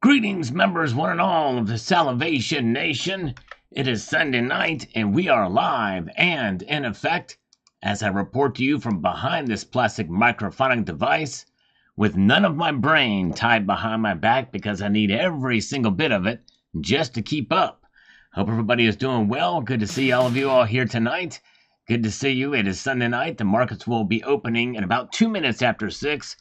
Greetings, members, one and all of the Salivation Nation. It is Sunday night, and we are live and in effect as I report to you from behind this plastic microphonic device with none of my brain tied behind my back because I need every single bit of it just to keep up. Hope everybody is doing well. Good to see all of you all here tonight. Good to see you. It is Sunday night. The markets will be opening in about 2 minutes after 6.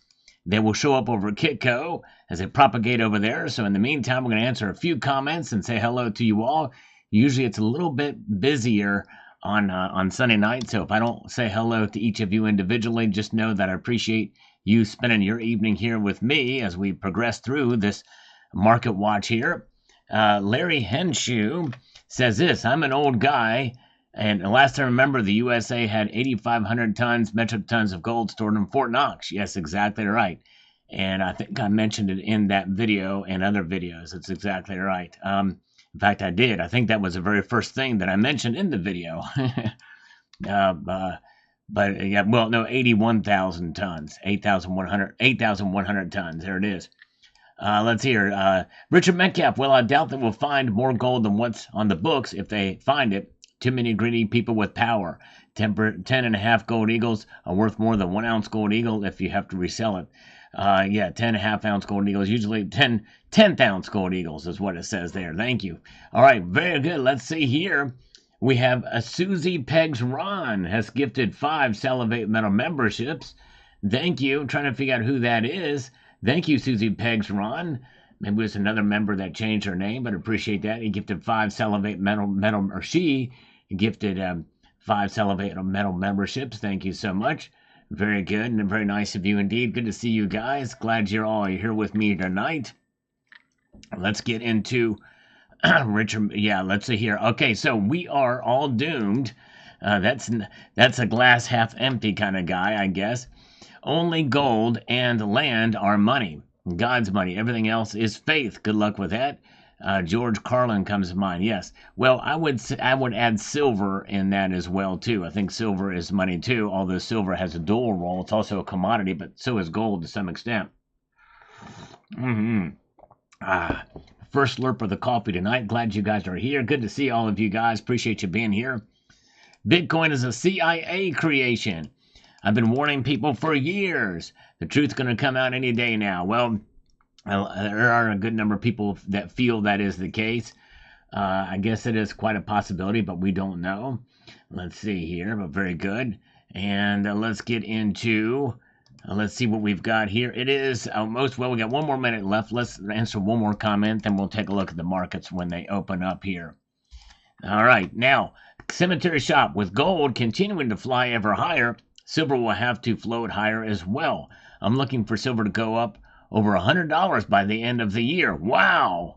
They will show up over at Kitco as they propagate over there. So in the meantime, we're going to answer a few comments and say hello to you all. Usually it's a little bit busier on Sunday night. So if I don't say hello to each of you individually, just know that I appreciate you spending your evening here with me as we progress through this market watch here. Larry Henshaw says this: I'm an old guy, and last I remember, the USA had 8,500 metric tons of gold stored in Fort Knox. Yes, exactly right. And I think I mentioned it in that video and other videos. It's exactly right. In fact, I did. I think that was the very first thing that I mentioned in the video. But yeah, well, no, 81,000 tons, 8,100 tons. There it is. Let's hear. Richard Metcalf. Well, I doubt that we'll find more gold than what's on the books if they find it. Too many greedy people with power. 10.5 gold eagles are worth more than 1 ounce gold eagle if you have to resell it. 10.5 ounce gold eagles, usually 10th ounce gold eagles is what it says there. Thank you. All right, very good. Let's see here. We have a Susie Pegs Ron has gifted 5 Salivate Metal memberships. Thank you. I'm trying to figure out who that is. Thank you, Susie Pegs Ron. Maybe it was another member that changed her name, but appreciate that. He gifted 5 Salivate Metal, or she gifted 5 Salivate Metal memberships. Thank you so much. Very good and very nice of you indeed. Good to see you guys. Glad you're all here with me tonight. Let's get into Richard. Yeah, let's see here. Okay, so we are all doomed. That's a glass half empty kind of guy, I guess. Only gold and land are money. God's money. Everything else is faith. Good luck with that. George Carlin comes to mind. Yes. Well, I would add silver in that as well too. I think silver is money too. Although silver has a dual role, it's also a commodity, but so is gold to some extent. First slurp of the coffee tonight. Glad you guys are here. Good to see all of you guys. Appreciate you being here. Bitcoin is a CIA creation. I've been warning people for years. The truth's going to come out any day now. Well, there are a good number of people that feel that is the case. I guess it is quite a possibility, but we don't know. Let's see here, but very good. And let's get into, let's see what we've got here. It is almost, well, we got 1 more minute left. Let's answer 1 more comment, then we'll take a look at the markets when they open up here. All right, now, cemetery shop. With gold continuing to fly ever higher, silver will have to float higher as well. I'm looking for silver to go up over $100 by the end of the year. Wow!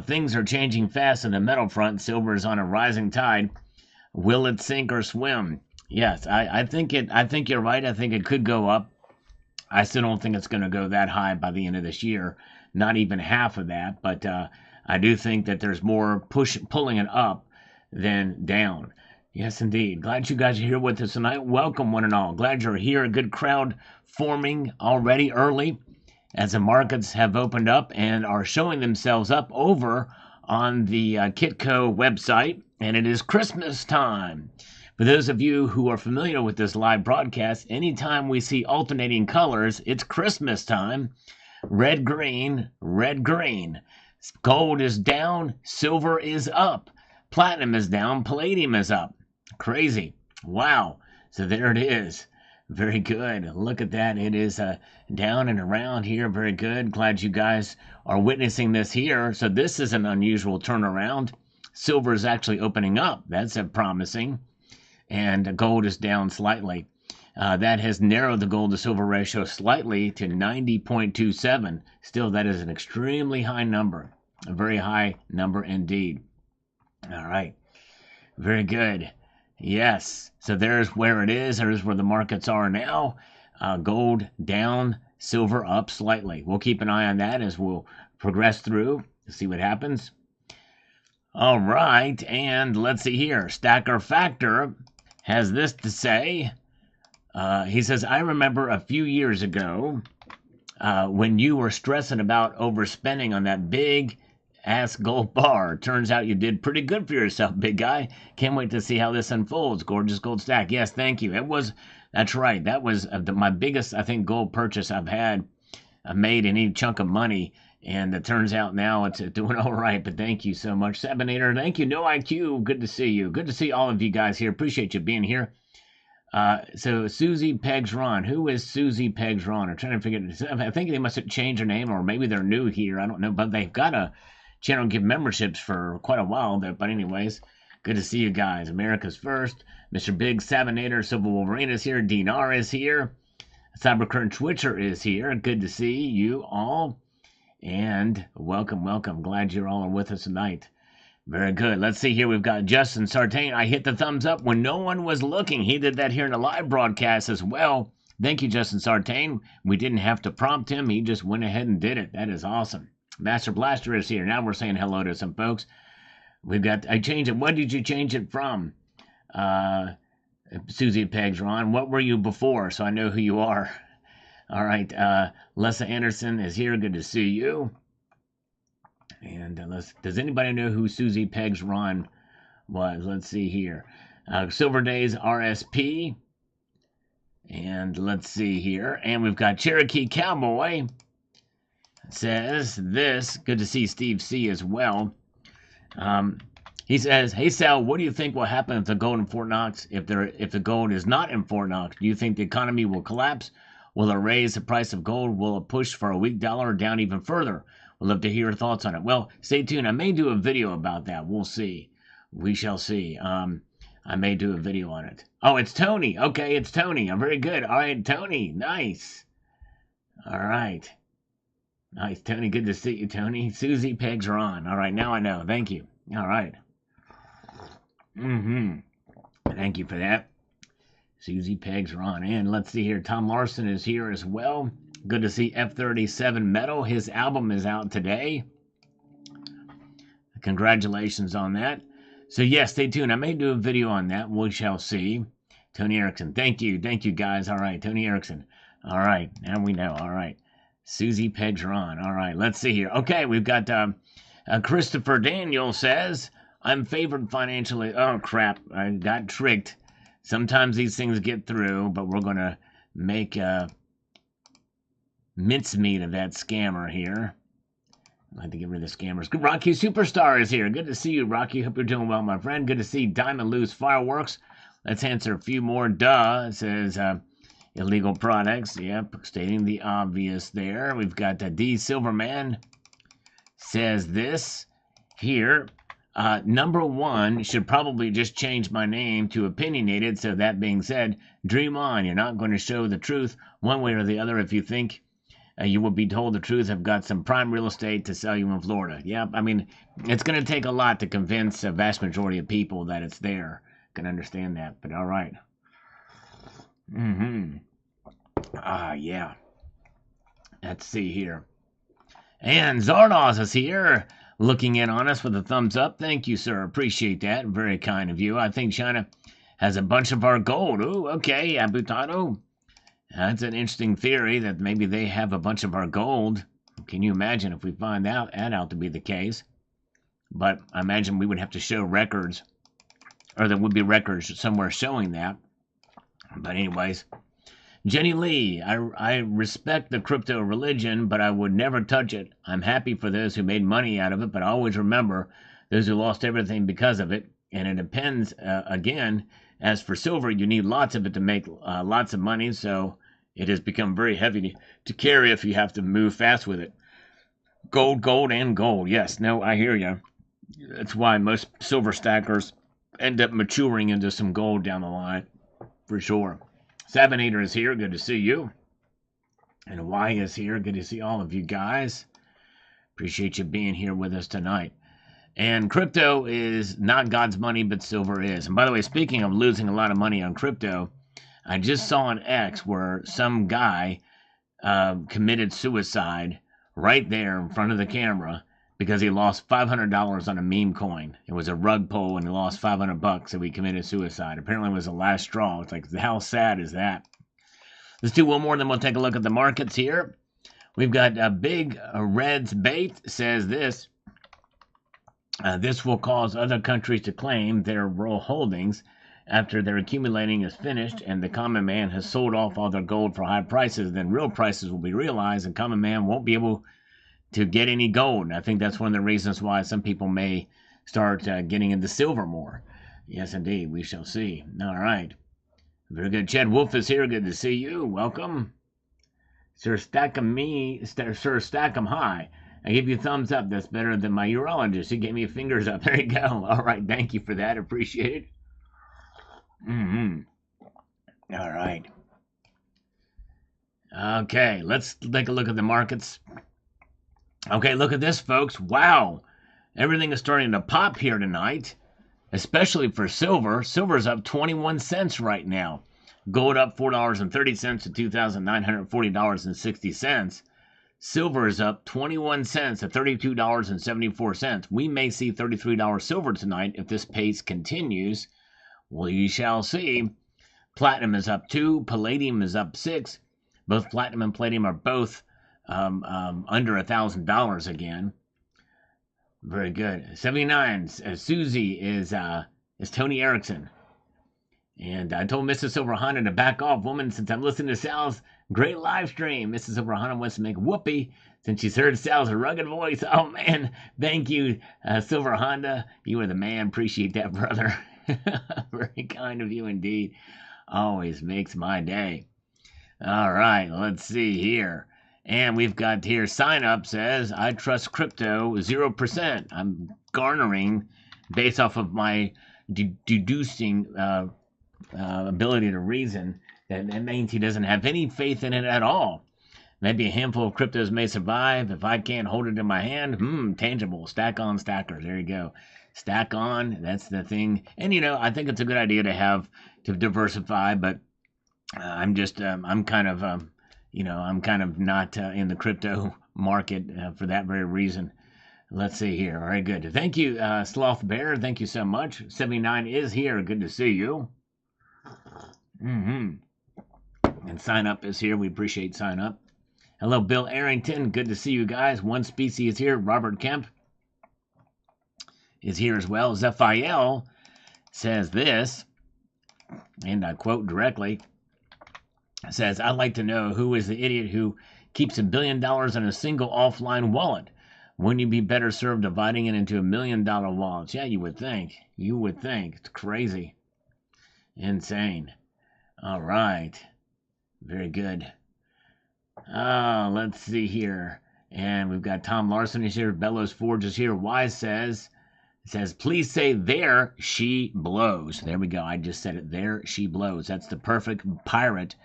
Things are changing fast in the metal front. Silver is on a rising tide. Will it sink or swim? Yes, I think you're right. I think it could go up. I still don't think it's going to go that high by the end of this year. Not even half of that. But I do think that there's more pulling it up than down. Yes, indeed. Glad you guys are here with us tonight. Welcome, one and all. Glad you're here. A good crowd forming already early as the markets have opened up and are showing themselves up over on the Kitco website. And it is Christmas time. For those of you who are familiar with this live broadcast, anytime we see alternating colors, it's Christmas time. Red, green, red, green. Gold is down, silver is up. Platinum is down, palladium is up. Crazy. Wow. So there it is. Very good. Look at that. It is down and around here. Very good. Glad you guys are witnessing this here. So this is an unusual turnaround. Silver is actually opening up. That's promising. And gold is down slightly. That has narrowed the gold to silver ratio slightly to 90.27. Still, that is an extremely high number. A very high number indeed. All right. Very good. Yes, so there's where it is. There's where the markets are now. Gold down, silver up slightly. We'll keep an eye on that as we'll progress through to see what happens. All right, and let's see here. Stacker Factor has this to say. He says, I remember a few years ago when you were stressing about overspending on that big ass gold bar. Turns out you did pretty good for yourself, big guy. Can't wait to see how this unfolds. Gorgeous gold stack. Yes, thank you. That's right. That was my biggest, I think, gold purchase I've made any chunk of money. And it turns out now it's doing all right. But thank you so much, Sabinator. Thank you, No IQ. Good to see you. Good to see all of you guys here. Appreciate you being here. So Susie Pegs Ron. Who is Susie Pegs Ron? I'm trying to figure it out. I think they must have changed their name, or maybe they're new here. I don't know, but they've got a channel and give memberships for quite a while there. But anyways, good to see you guys. America's First. Mr. Big Savinator, Silver Wolverine is here. Dinar is here. Cybercurrent Twitcher is here. Good to see you all. And welcome, welcome. Glad you all are with us tonight. Very good. Let's see here. We've got Justin Sartain. I hit the thumbs up when no one was looking. He did that here in the live broadcast as well. Thank you, Justin Sartain. We didn't have to prompt him. He just went ahead and did it. That is awesome. Master Blaster is here. Now we're saying hello to some folks. I changed it. What did you change it from? Susie Pegs, Ron. What were you before? So I know who you are. All right. Lessa Anderson is here. Good to see you. And does anybody know who Susie Pegs Ron was? Let's see here. Silver Days RSP. And let's see here. And we've got Cherokee Cowboy. Says this. Good to see Steve C as well. He says, "Hey Sal, what do you think will happen if the gold in Fort Knox? If the gold is not in Fort Knox, do you think the economy will collapse? Will it raise the price of gold? Will it push for a weak dollar or down even further? We'd love to hear your thoughts on it." Well, stay tuned. I may do a video about that. We'll see. We shall see. I may do a video on it. Oh, it's Tony. Okay, it's Tony. I'm very good. All right, Tony. Nice. All right. Nice, Tony. Good to see you, Tony. Susie Pegs Ron. All right, now I know. Thank you. All right. Thank you for that. Susie Pegs Ron. And let's see here. Tom Larson is here as well. Good to see F37 Metal. His album is out today. Congratulations on that. So, yes, stay tuned. I may do a video on that. We shall see. Tony Erickson. Thank you. Thank you, guys. All right, Tony Erickson. All right, now we know. All right. Susie Pegs Ron. All right, let's see here. Okay, we've got Christopher Daniel says, "I'm favored financially." Oh, crap. I got tricked. Sometimes these things get through, but we're going to make mincemeat of that scammer here. I'd like to get rid of the scammers. Rocky Superstar is here. Good to see you, Rocky. Hope you're doing well, my friend. Good to see Diamond Loose Fireworks. Let's answer a few more. It says illegal products. Yep, stating the obvious there. We've got D Silverman says this here. Number one, should probably just change my name to Opinionated. So that being said, dream on. You're not going to show the truth one way or the other. If you think you will be told the truth, I've got some prime real estate to sell you in Florida. Yep, I mean, it's going to take a lot to convince a vast majority of people that it's there. I can understand that, but all right. Yeah. Let's see here. And Zardoz is here, looking in on us with a thumbs up. Thank you, sir. Appreciate that. Very kind of you. I think China has a bunch of our gold. Ooh, okay, Abutado. That's an interesting theory that maybe they have a bunch of our gold. Can you imagine if we find that out to be the case? But I imagine we would have to show records, or there would be records somewhere showing that. But anyways, Jenny Lee, I respect the crypto religion, but I would never touch it. I'm happy for those who made money out of it, but I always remember those who lost everything because of it. And it depends, again, as for silver, you need lots of it to make lots of money, so it has become very heavy to carry if you have to move fast with it. Gold, and gold. Yes, no, I hear you. That's why most silver stackers end up maturing into some gold down the line, for sure. Sabinator is here. Good to see you. And Y is here. Good to see all of you guys. Appreciate you being here with us tonight. And crypto is not God's money, but silver is. And by the way, speaking of losing a lot of money on crypto, I just saw an X where some guy committed suicide right there in front of the camera because he lost $500 on a meme coin. It was a rug pull and he lost $500, so he committed suicide. Apparently it was the last straw. It's like, how sad is that? Let's do one more, then we'll take a look at the markets here. We've got a big Reds bait says this. This will cause other countries to claim their rural holdings after their accumulating is finished and the common man has sold off all their gold for high prices. Then real prices will be realized and common man won't be able to get any gold. And I think that's one of the reasons why some people may start getting into silver more. Yes, indeed. We shall see. All right. Very good. Chad Wolf is here. Good to see you. Welcome. Sir Stack 'em high. I give you a thumbs up. That's better than my urologist. He gave me a fingers up. There you go. All right. Thank you for that. Appreciate it. All right. Okay. Let's take a look at the markets. Okay. Look at this, folks. Wow. Everything is starting to pop here tonight, especially for silver. Silver's up 21 cents right now. Gold up $4.30 to $2,940.60. Silver is up 21 cents to $32.74. We may see $33 silver tonight if this pace continues. We shall see. Platinum is up 2. Palladium is up 6. Both platinum and palladium are both under $1,000 again. Very good. 79. Susie is Tony Erickson. And I told Mrs. Silver Honda to back off, woman, since I'm listening to Sal's great live stream. Mrs. Silver Honda wants to make whoopee since she's heard Sal's rugged voice. Oh, man. Thank you, Silver Honda. You are the man. Appreciate that, brother. Very kind of you indeed. Always makes my day. All right. Let's see here. And we've got here, sign up says, I trust crypto 0%. I'm garnering based off of my deducing ability to reason that means he doesn't have any faith in it at all. Maybe a handful of cryptos may survive if I can't hold it in my hand. Tangible. Stack on stackers. There you go. Stack on. That's the thing. And I think it's a good idea to diversify, but I'm kind of not in the crypto market for that very reason. Let's see here. All right, good. Thank you, Sloth Bear. Thank you so much. 79 is here. Good to see you. And sign up is here. We appreciate sign up. Hello, Bill Arrington. Good to see you guys. One Species is here. Robert Kemp is here as well. Zephiel says this, and I quote directly, says, I'd like to know who is the idiot who keeps $1 billion in a single offline wallet. Wouldn't you be better served dividing it into $1 million wallets? Yeah, you would think. You would think. It's crazy. Insane. All right. Very good. Let's see here. And we've got Tom Larson is here. Bellows Forge is here. Wise says, please say there she blows. There we go. I just said it. There she blows. That's the perfect pirate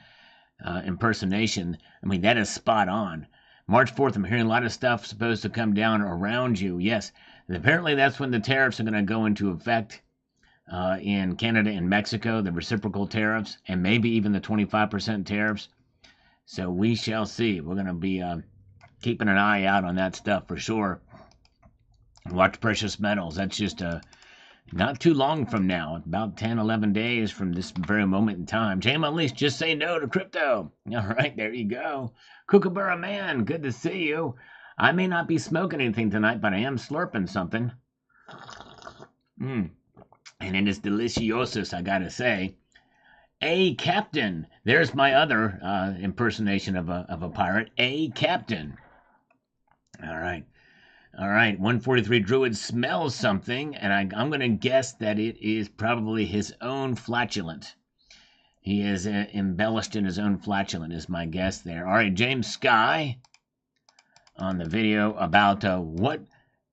impersonation. I mean, that is spot on. March 4th, I'm hearing a lot of stuff supposed to come down around you. Yes, apparently that's when the tariffs are going to go into effect in Canada and Mexico, the reciprocal tariffs, and maybe even the 25% tariffs. So we shall see. We're going to be keeping an eye out on that stuff for sure. Watch precious metals. That's just not too long from now, about 10, 11 days from this very moment in time. Jam Unleashed, just say no to crypto. All right, there you go. Kookaburra Man, good to see you. I may not be smoking anything tonight, but I am slurping something. And it is delicious, I gotta say. A Captain. There's my other impersonation of a pirate. A Captain. All right. 143 Druid smells something, and I'm going to guess that it is probably his own flatulent. He is embellished in his own flatulent, is my guess there. All right, James Sky on the video about what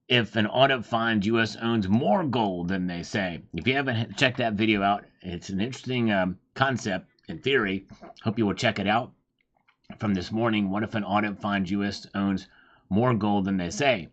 if an audit finds U.S. owns more gold than they say. If you haven't checked that video out, it's an interesting concept in theory. Hope you will check it out from this morning. What if an audit finds U.S. owns more gold than they say?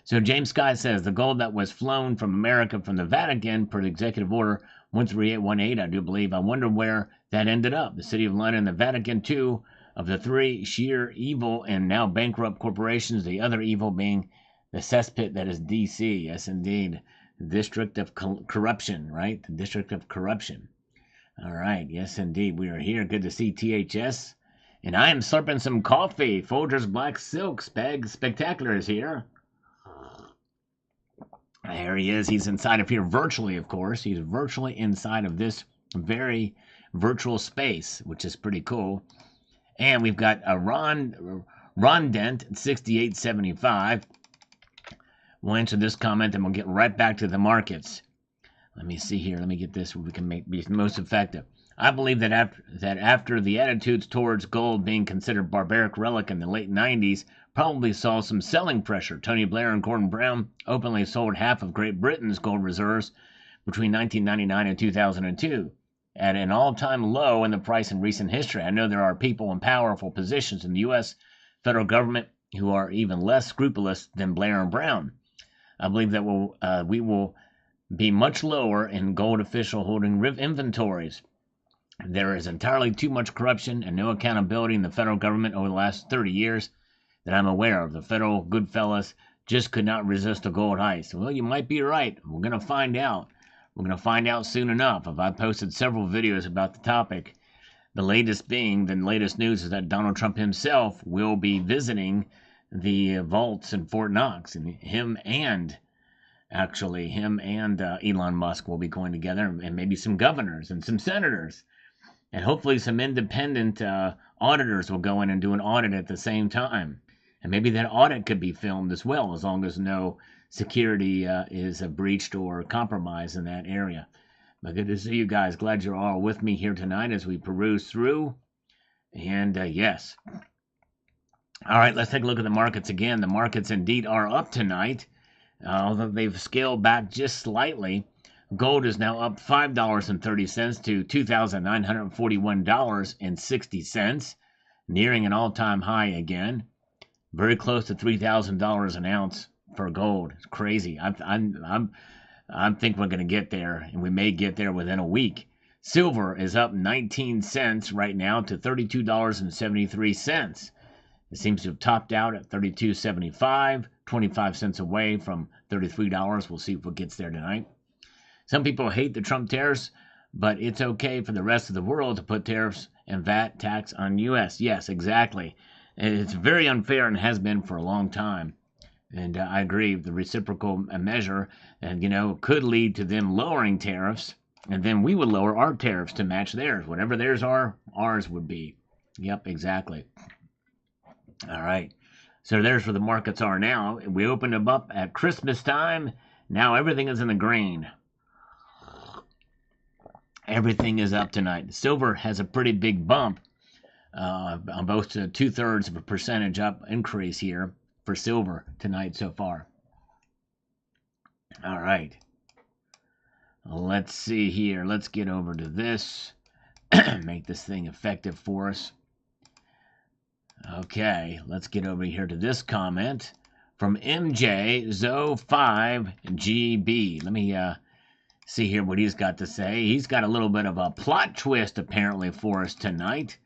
So James Scott says the gold that was flown from America from the Vatican per the executive order 13818, I do believe. I wonder where that ended up. The City of London, the Vatican, two of the three sheer evil and now bankrupt corporations, the other evil being the cesspit that is D.C. Yes, indeed. The District of Corruption, right? The District of Corruption. All right. Yes, indeed. We are here. Good to see THS And I am slurping some coffee. Folgers Black Silk Spectacular is here. There he is. He's inside of here virtually, of course. He's virtually inside of this very virtual space, which is pretty cool. And we've got a Ron Dent at 68.75. We'll answer this comment and we'll get right back to the markets. Let me see here. Let me get this where we can be most effective. I believe that after the attitudes towards gold being considered barbaric relic in the late 90s probably saw some selling pressure. Tony Blair and Gordon Brown openly sold half of Great Britain's gold reserves between 1999 and 2002 at an all-time low in the price in recent history. I know there are people in powerful positions in the U.S. federal government who are even less scrupulous than Blair and Brown. I believe that we will be much lower in gold official holding inventories. There is entirely too much corruption and no accountability in the federal government over the last 30 years that I'm aware of. The federal good fellas just could not resist a gold heist. Well, you might be right. We're going to find out. We're going to find out soon enough. I've posted several videos about the topic. The latest news is that Donald Trump himself will be visiting the vaults in Fort Knox, and him and Elon Musk will be going together, and maybe some governors and some senators. And hopefully some independent auditors will go in and do an audit at the same time. And maybe that audit could be filmed as well, as long as no security is breached or compromised in that area. But good to see you guys. Glad you're all with me here tonight as we peruse through. And yes. All right, let's take a look at the markets again. The markets indeed are up tonight, although they've scaled back just slightly. Gold is now up $5.30 to $2,941.60, nearing an all-time high again. Very close to $3,000 an ounce for gold. It's crazy. I think we're going to get there, and we may get there within a week. Silver is up 19 cents right now to $32.73. It seems to have topped out at $32.75, 25 cents away from $33. We'll see if it gets there tonight. Some people hate the Trump tariffs, but it's okay for the rest of the world to put tariffs and VAT tax on U.S. Yes, exactly. It's very unfair and has been for a long time. And I agree, the reciprocal measure, could lead to them lowering tariffs, and then we would lower our tariffs to match theirs. Whatever theirs are, ours would be. Yep, exactly. All right. So there's where the markets are now. We opened them up at Christmas time. Now everything is in the green. Everything is up tonight. Silver has a pretty big bump, almost 2/3 of a percentage up increase here for silver tonight so far. All right. Let's see here. Let's get over to this. Make this thing effective for us. Okay, let's get over here to this comment from MJ05GB. Let me see here what he's got to say. He's got a little bit of a plot twist apparently for us tonight.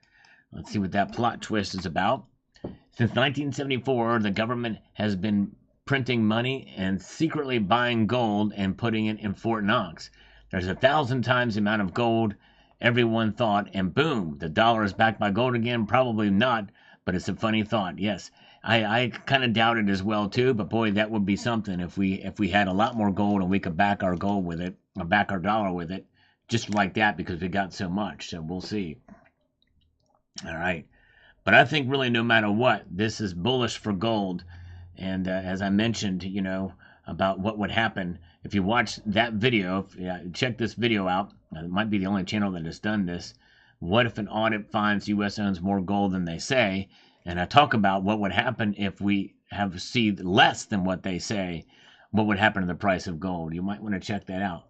Let's see what that plot twist is about. Since 1974, the government has been printing money and secretly buying gold and putting it in Fort Knox. There's 1,000 times the amount of gold everyone thought, and boom, the dollar is backed by gold again. Probably not, but it's a funny thought. Yes, I kind of doubt it as well too, but boy, that would be something if we had a lot more gold and we could back our gold with it, or back our dollar with it, just like that, because we got so much. So we'll see. All right. But I think really no matter what, this is bullish for gold. And as I mentioned, about what would happen if you watch that video, check this video out. It might be the only channel that has done this. What if an audit finds U.S. owns more gold than they say? And I talk about what would happen if we have received less than what they say. What would happen to the price of gold? You might want to check that out.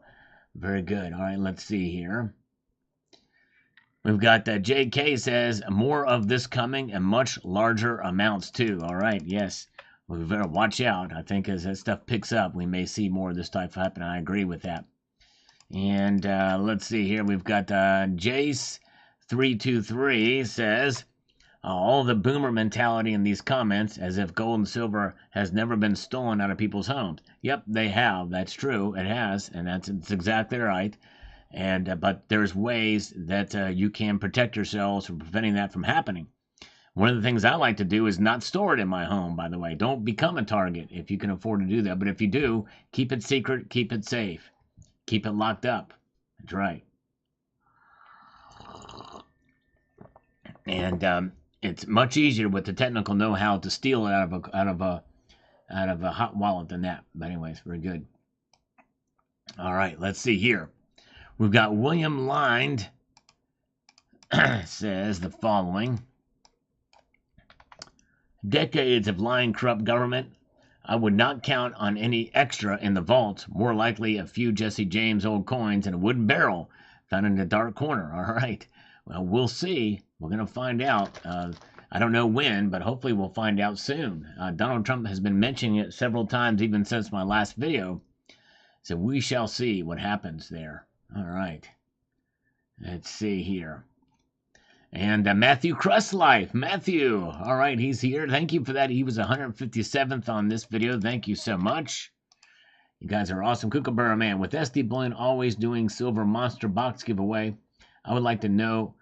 Very good. All right, let's see here. We've got JK says, more of this coming and much larger amounts too. All right, yes. We better watch out. I think as that stuff picks up, we may see more of this type happen. I agree with that. And let's see here. We've got Jace323 says, all the boomer mentality in these comments, as if gold and silver has never been stolen out of people's homes. Yep, they have. That's true. It has, and it's exactly right. And but there's ways that you can protect yourselves from preventing that from happening. One of the things I like to do is not store it in my home, by the way. Don't become a target if you can afford to do that. But if you do, keep it secret, keep it safe, keep it locked up. That's right. And it's much easier with the technical know-how to steal it out of a hot wallet than that. But anyways, very good. All right, let's see here. We've got William Lind says the following. Decades of lying, corrupt government. I would not count on any extra in the vault. More likely a few Jesse James old coins in a wooden barrel found in a dark corner. All right. Well, we'll see. We're going to find out. I don't know when, but hopefully we'll find out soon. Donald Trump has been mentioning it several times, even since my last video. So we shall see what happens there. All right. Let's see here. And Matthew Crustlife. Matthew. All right, he's here. Thank you for that. He was 157th on this video. Thank you so much. You guys are awesome. Kookaburra Man. With SD Bullion always doing silver monster box giveaway, I would like to know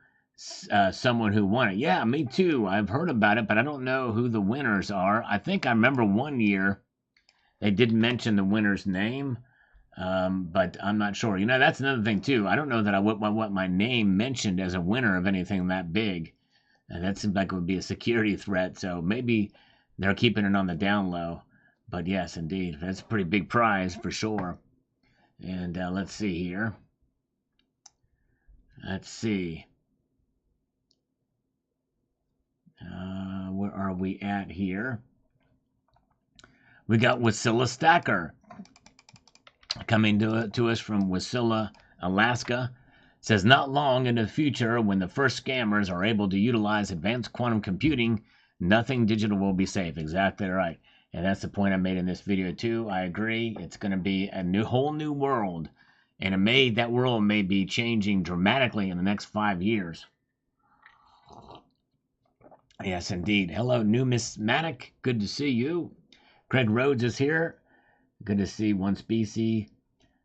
someone who won it. Yeah, me too. I've heard about it, but I don't know who the winners are. I think I remember one year they did mention the winner's name. But I'm not sure. You know, that's another thing too. I don't know that I would want my name mentioned as a winner of anything that big. That seems like it would be a security threat. So maybe they're keeping it on the down low. But yes, indeed, that's a pretty big prize for sure. And let's see here. Let's see. Where are we at here? We got Wasilla Stacker. Coming to us from Wasilla, Alaska, says not long in the future when the first scammers are able to utilize advanced quantum computing, nothing digital will be safe. Exactly right. And that's the point I made in this video too. I agree. It's going to be a whole new world. And that world may be changing dramatically in the next 5 years. Yes, indeed. Hello, Numismatic. Good to see you. Craig Rhodes is here. Good to see One Species.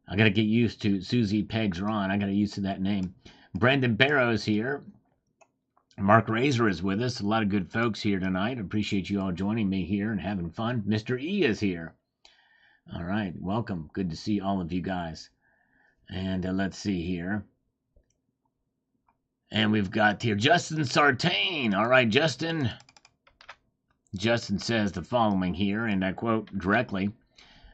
I got to get used to Susie Pegs Ron. I got to get used to that name. Brandon Barrows here. Mark Razor is with us. A lot of good folks here tonight. Appreciate you all joining me here and having fun. Mr. E is here. All right. Welcome. Good to see all of you guys. And let's see here. And we've got here Justin Sartain. All right, Justin. Justin says the following here, and I quote directly.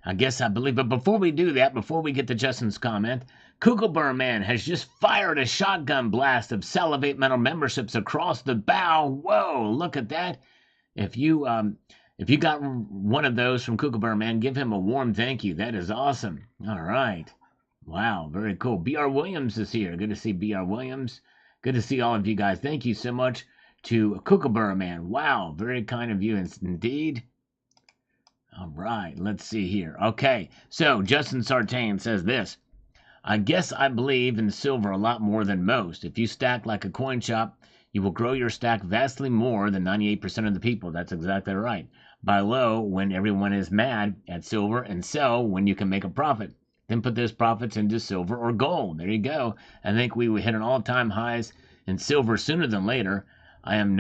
I guess I believe, but before we do that, before we get to Justin's comment, Kookaburra Man has just fired a shotgun blast of Salivate Metal memberships across the bow. Whoa, look at that. If you got one of those from Kookaburra Man, give him a warm thank you. That is awesome. All right. Wow, very cool. B.R. Williams is here. Good to see B.R. Williams. Good to see all of you guys. Thank you so much to Kookaburra Man. Wow, very kind of you indeed. All right, let's see here. Okay, so Justin Sartain says this. I guess I believe in silver a lot more than most. If you stack like a coin shop, you will grow your stack vastly more than 98% of the people. That's exactly right. Buy low when everyone is mad at silver and sell when you can make a profit. Then put those profits into silver or gold. There you go. I think we will hit an all-time highs in silver sooner than later. I am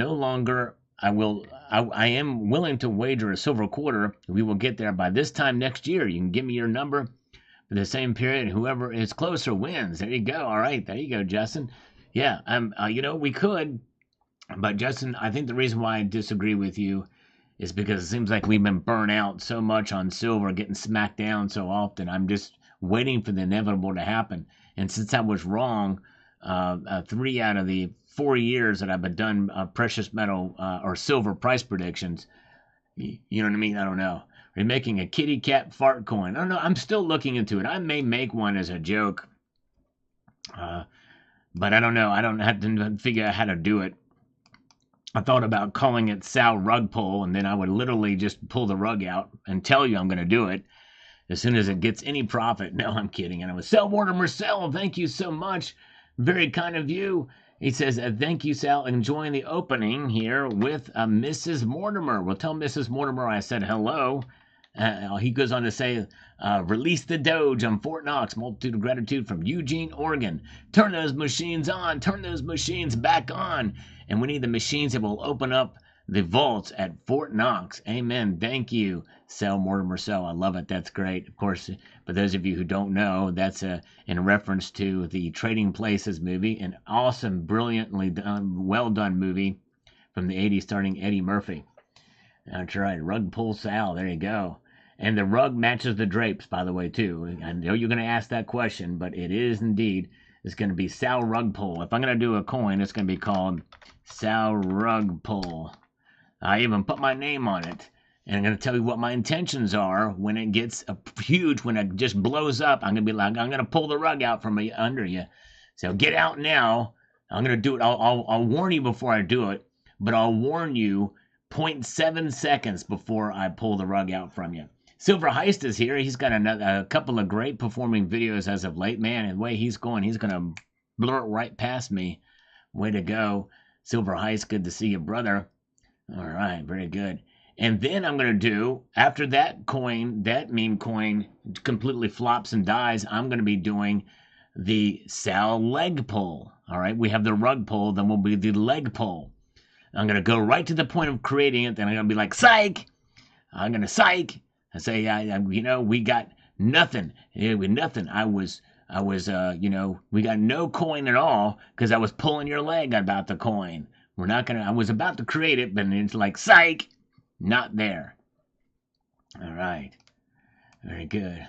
willing to wager a silver quarter. We will get there by this time next year. You can give me your number for the same period, and whoever is closer wins. There you go. All right, there you go, Justin. Yeah, we could, but Justin, I think the reason why I disagree with you is because it seems like we've been burnt out so much on silver, getting smacked down so often. I'm just waiting for the inevitable to happen. And since I was wrong, 3 out of the 4 years that I've done precious metal or silver price predictions, you know what I mean? I don't know. We're making a kitty cat fart coin. I don't know. I'm still looking into it. I may make one as a joke, but I don't know. I don't have to figure out how to do it. I thought about calling it Sal Rug Pull, and then I would literally just pull the rug out and tell you I'm going to do it as soon as it gets any profit. No, I'm kidding. And I was Sal Mortimer. Sal, thank you so much. Very kind of you. He says, thank you, Sal. Enjoying the opening here with Mrs. Mortimer. Well, tell Mrs. Mortimer I said hello. He goes on to say, release the Doge on Fort Knox. Multitude of gratitude from Eugene, Oregon. Turn those machines on. Turn those machines back on. And we need the machines that will open up the vaults at Fort Knox. Amen. Thank you, Sel Mortimer Sel. I love it. That's great. Of course, for those of you who don't know, that's in reference to the Trading Places movie, an awesome, brilliantly done, well done movie from the 80s starring Eddie Murphy. That's right. Rug pull Sal. There you go. And the rug matches the drapes, by the way, too. I know you're going to ask that question, but it is indeed. It's going to be Sal Rug Pull. If I'm going to do a coin, it's going to be called Sal Rug Pull. I even put my name on it. And I'm going to tell you what my intentions are when it gets huge, when it just blows up. I'm going to be like, I'm going to pull the rug out from under you. So get out now. I'm going to do it. I'll warn you before I do it, but I'll warn you 0.7 seconds before I pull the rug out from you. Silver Heist is here. He's got a couple of great performing videos as of late. Man, and the way he's going to blurt right past me. Way to go. Silver Heist, good to see you, brother. All right, very good. And then I'm going to do, after that coin, that meme coin completely flops and dies, I'm going to be doing the Sal leg pull. All right, we have the rug pull, then we'll be the leg pull. I'm going to go right to the point of creating it, then I'm going to be like, psych! I'm going to psych! I say, we got nothing. Nothing. We got no coin at all because I was pulling your leg about the coin. I was about to create it, but it's like, psych! Not there. All right. Very good.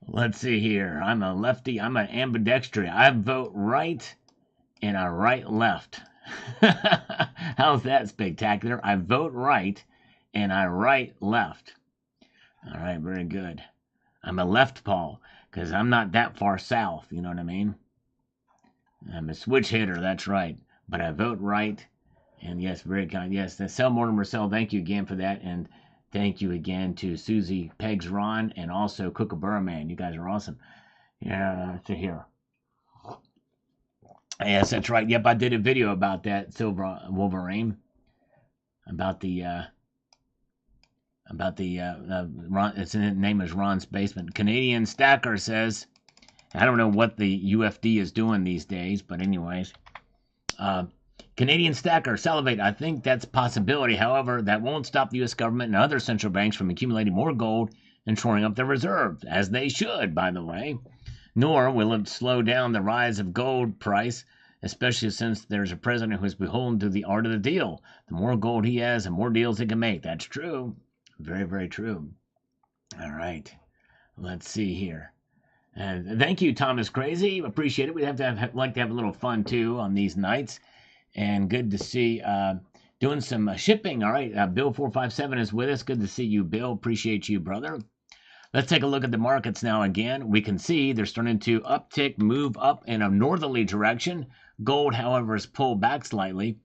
Let's see here. I'm a lefty. I'm an ambidextrous. I vote right and I write left. How's that spectacular? I vote right and I write left. All right, very good. I'm a left paw because I'm not that far south, you know what I mean? I'm a switch hitter, that's right. But I vote right. And yes, very kind. Yes, Sel Mortimer Sel, thank you again for that. And thank you again to Susie Pegs Ron and also Kookaburra Man. You guys are awesome. Yeah, to hear. Yes, that's right. Yep, I did a video about that, Silver Wolverine. About the Ron, its name is Ron's Basement. Canadian Stacker says, I don't know what the UFD is doing these days, but anyways. Canadian Stacker, salivate. I think that's a possibility. However, that won't stop the U.S. government and other central banks from accumulating more gold and shoring up their reserves, as they should, by the way. Nor will it slow down the rise of gold price, especially since there's a president who is beholden to the art of the deal. The more gold he has, the more deals he can make. That's true. Very, very true. All right. Let's see here. And thank you, Thomas Crazy. Appreciate it. We like to have a little fun, too, on these nights. And good to see doing some shipping. All right. Bill457 is with us. Good to see you, Bill. Appreciate you, brother. Let's take a look at the markets now again. We can see they're starting to uptick, move up in a northerly direction. Gold, however, is pulled back slightly.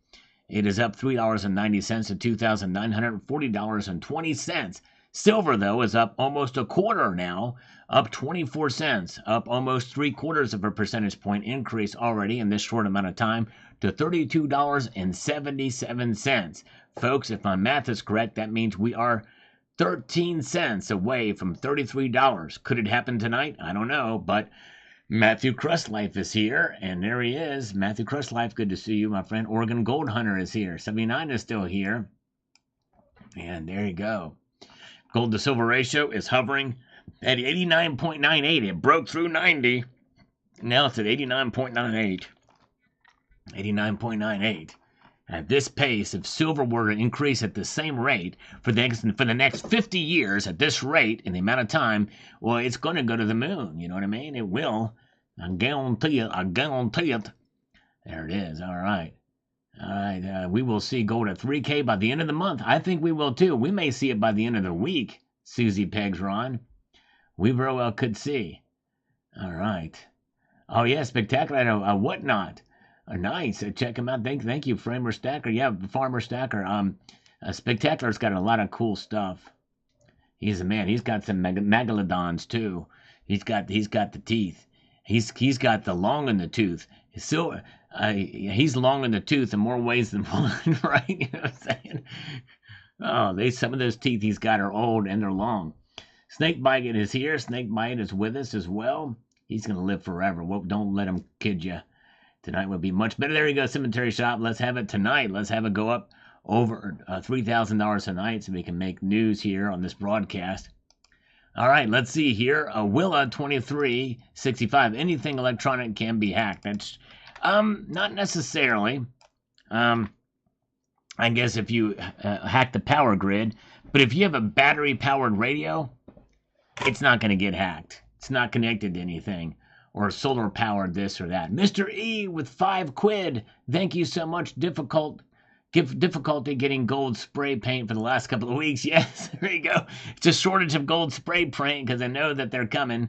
It is up $3.90 to $2,940.20. Silver, though, is up almost a quarter now, up 24 cents, up almost 3/4 of a percentage point increase already in this short amount of time to $32.77. Folks, if my math is correct, that means we are 13 cents away from $33. Could it happen tonight? I don't know, but Matthew Crustlife is here, and there he is. Matthew Crustlife, good to see you, my friend. Oregon Gold Hunter is here. 79 is still here. And there you go. Gold to silver ratio is hovering at 89.98. It broke through 90. Now it's at 89.98. 89.98. At this pace, if silver were to increase at the same rate for the next 50 years at this rate in the amount of time, well, it's going to go to the moon. You know what I mean? It will. I guarantee it. I guarantee it. There it is. All right. All right. We will see gold at 3K by the end of the month. I think we will too. We may see it by the end of the week, Susie Pegs Ron. We very well could see. All right. Oh, yeah. Spectacular. Whatnot. Nice. Check him out. Thank you, Framer Stacker. Yeah, Farmer Stacker. Spectacular's got a lot of cool stuff. He's a man. He's got some megalodons too. He's got the teeth. He's got the long in the tooth. He's long in the tooth in more ways than one, right? You know what I'm saying? Oh, some of those teeth he's got are old and they're long. Snakebite is here. Snakebite is with us as well. He's gonna live forever. Well, don't let him kid you. Tonight would be much better. There you go, Cemetery Shop. Let's have it tonight. Let's have it go up over $3,000 a night, so we can make news here on this broadcast. All right, let's see here. Willa 2365. Anything electronic can be hacked. That's not necessarily. I guess if you hack the power grid, but if you have a battery powered radio, it's not going to get hacked. It's not connected to anything, or solar powered this or that. Mr. E with 5 quid. Thank you so much. Difficulty getting gold spray paint for the last couple of weeks. Yes, there you go. It's a shortage of gold spray paint because I know that they're coming.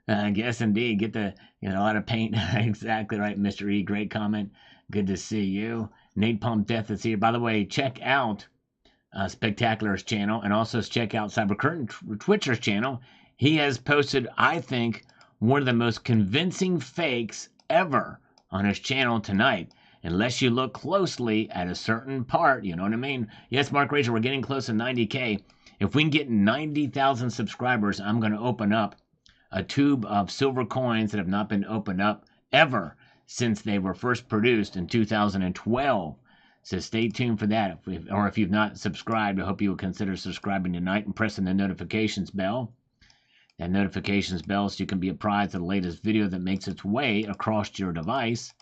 Yes, indeed. Get a lot of paint. Exactly right, Mr. E. Great comment. Good to see you. Nate Pump Death is here. By the way, check out Spectacular's channel, and also check out Cybercurtain Twitcher's channel. He has posted, I think, one of the most convincing fakes ever on his channel tonight. Unless you look closely at a certain part, you know what I mean? Yes, Mark Razor, we're getting close to 90K. If we can get 90,000 subscribers, I'm going to open up a tube of silver coins that have not been opened up ever since they were first produced in 2012. So stay tuned for that. If you've not subscribed, I hope you will consider subscribing tonight and pressing the notifications bell. That notifications bell so you can be apprised of the latest video that makes its way across your device.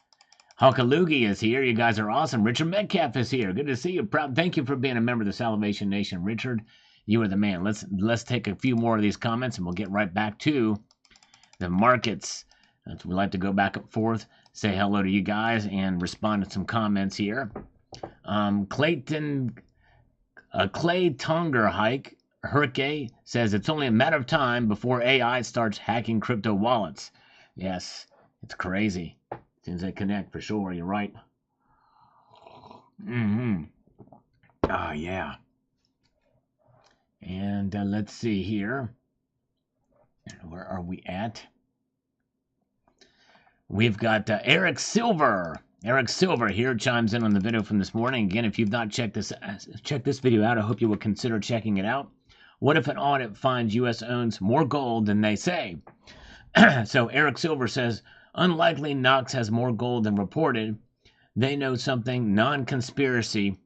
Hulkaloogie is here. You guys are awesome. Richard Metcalf is here. Good to see you. Thank you for being a member of the Salvation Nation, Richard. You are the man. Let's take a few more of these comments, and we'll get right back to the markets. We like to go back and forth, say hello to you guys, and respond to some comments here. Clay Tonger Hike Hurricane says it's only a matter of time before AI starts hacking crypto wallets. Yes, it's crazy. As soon as they connect, for sure. You're right. Oh, yeah. And let's see here. Where are we at? We've got Eric Silver. Eric Silver here chimes in on the video from this morning. Again, if you've not checked this video out, I hope you will consider checking it out. What if an audit finds U.S. owns more gold than they say? So Eric Silver says, unlikely Knox has more gold than reported. They know something non-conspiracy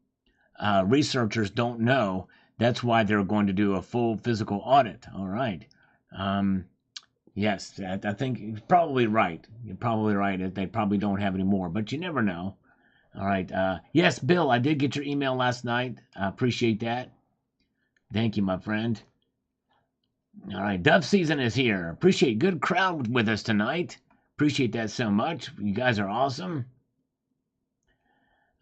researchers don't know. That's why they're going to do a full physical audit. All right. Yes, I think you're probably right. You're probably right. They probably don't have any more, but you never know. All right. Yes, Bill, I did get your email last night. I appreciate that. Thank you, my friend. All right. Dove season is here. Appreciate good crowd with us tonight. Appreciate that so much. You guys are awesome.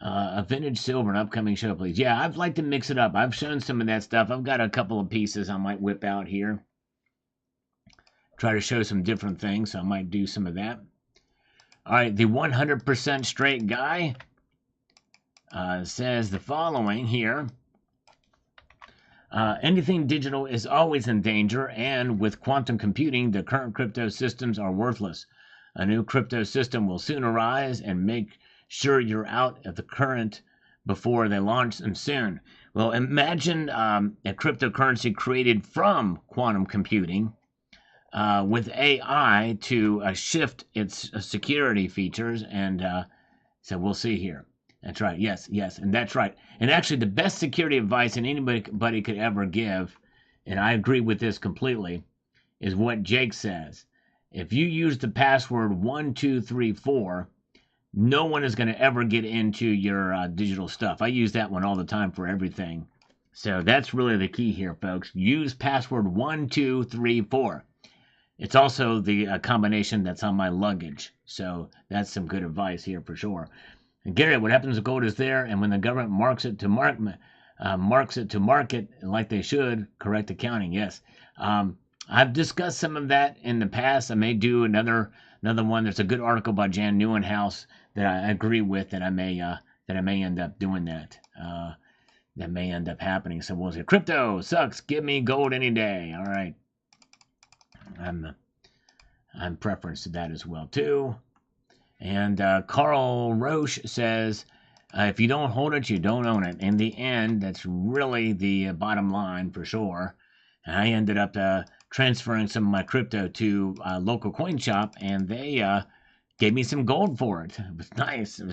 A vintage silver, an upcoming show, please. Yeah, I'd like to mix it up. I've shown some of that stuff. I've got a couple of pieces I might whip out here. Try to show some different things, so I might do some of that. All right, the 100% straight guy says the following here. Anything digital is always in danger, and with quantum computing, the current crypto systems are worthless. A new crypto system will soon arise, and make sure you're out of the current before they launch them soon. Well, imagine a cryptocurrency created from quantum computing with AI to shift its security features, and so we'll see here. That's right. Yes, and that's right. And actually, the best security advice that anybody could ever give, and I agree with this completely, is what Jake says. If you use the password 1234, no one is going to ever get into your digital stuff. I use that one all the time for everything. So that's really the key here, folks. Use password 1234. It's also the combination that's on my luggage. So that's some good advice here for sure. And Gary, what happens if gold is there, and when the government marks it to market like they should? Correct accounting, yes. I've discussed some of that in the past. I may do another one. There's a good article by Jan Neuenhaus that I agree with, that I may end up doing that. That may end up happening. So we'll see. Crypto sucks. Give me gold any day. All right. I'm preference to that as well too. And Carl Roche says, if you don't hold it, you don't own it. In the end, that's really the bottom line for sure. And I ended up transferring some of my crypto to a local coin shop, and they gave me some gold for it. It was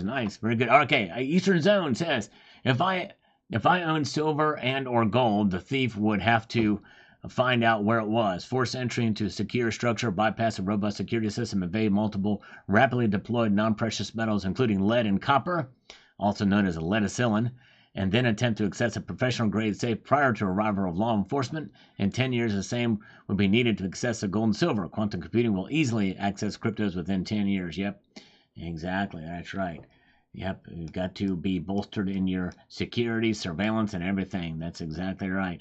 nice. Very good. Okay, Eastern Zone says, if I If I owned silver and or gold, the thief would have to find out where it was, force entry into a secure structure, bypass a robust security system, evade multiple rapidly deployed non-precious metals, including lead and copper, also known as a leadacillin, and then attempt to access a professional-grade safe prior to arrival of law enforcement. In 10 years, the same would be needed to access the gold and silver. Quantum computing will easily access cryptos within 10 years. Yep, exactly. That's right. Yep, you've got to be bolstered in your security, surveillance, and everything. That's exactly right.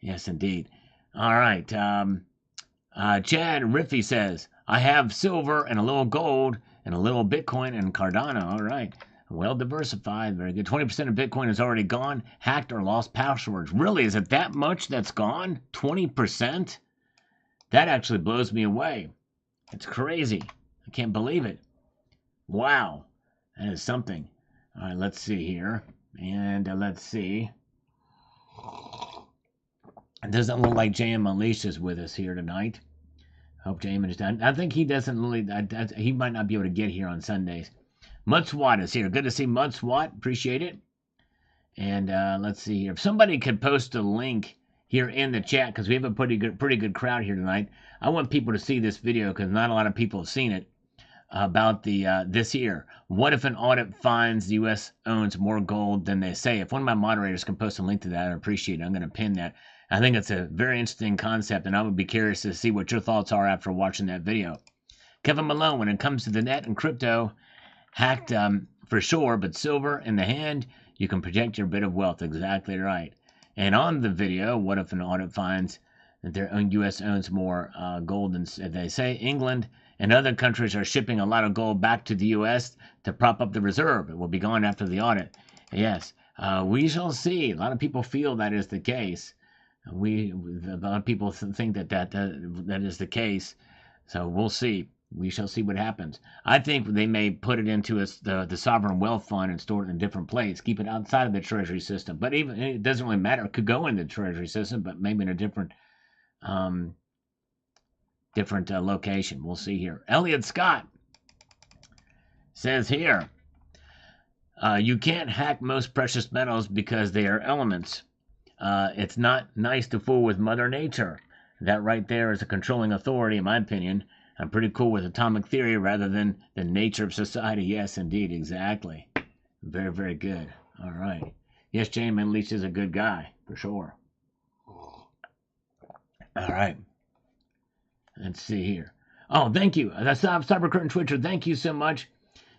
Yes, indeed. All right. Chad Riffy says, I have silver and a little gold and a little Bitcoin and Cardano. All right. Well diversified. Very good. 20% of Bitcoin is already gone, hacked, or lost passwords. Really? Is it that much that's gone? 20%? That actually blows me away. It's crazy. I can't believe it. Wow. That is something. All right, let's see here. And let's see. It doesn't look like JM Unleashed is with us here tonight. Hope JM is done. I think he doesn't really, he might not be able to get here on Sundays. Mudswat is here. Good to see Mudswat. Appreciate it. And let's see here. If somebody could post a link here in the chat, because we have a pretty good crowd here tonight. I want people to see this video because not a lot of people have seen it. About the this year. What if an audit finds the U.S. owns more gold than they say? If one of my moderators can post a link to that, I appreciate it. I'm going to pin that. I think it's a very interesting concept, and I would be curious to see what your thoughts are after watching that video. Kevin Malone, when it comes to the net and crypto, hacked for sure, but silver in the hand, you can project your bit of wealth. Exactly right. And on the video, what if an audit finds that their own U.S. owns more gold than they say? England and other countries are shipping a lot of gold back to the U.S. to prop up the reserve. It will be gone after the audit. Yes, we shall see. A lot of people feel that is the case. A lot of people think that is the case. So we'll see. We shall see what happens. I think they may put it into the sovereign wealth fund and store it in a different place. Keep it outside of the treasury system. But even it doesn't really matter. It could go in the treasury system, but maybe in a different location. We'll see here. Elliot Scott says here, you can't hack most precious metals because they are elements. It's not nice to fool with Mother Nature. That right there is a controlling authority, in my opinion. I'm pretty cool with atomic theory rather than the nature of society. Yes, indeed, exactly. Very, very good. All right. Yes, James Unleashed is a good guy, for sure. All right. Let's see here. Oh, thank you. That's Cyber Curtain Twitcher. Thank you so much.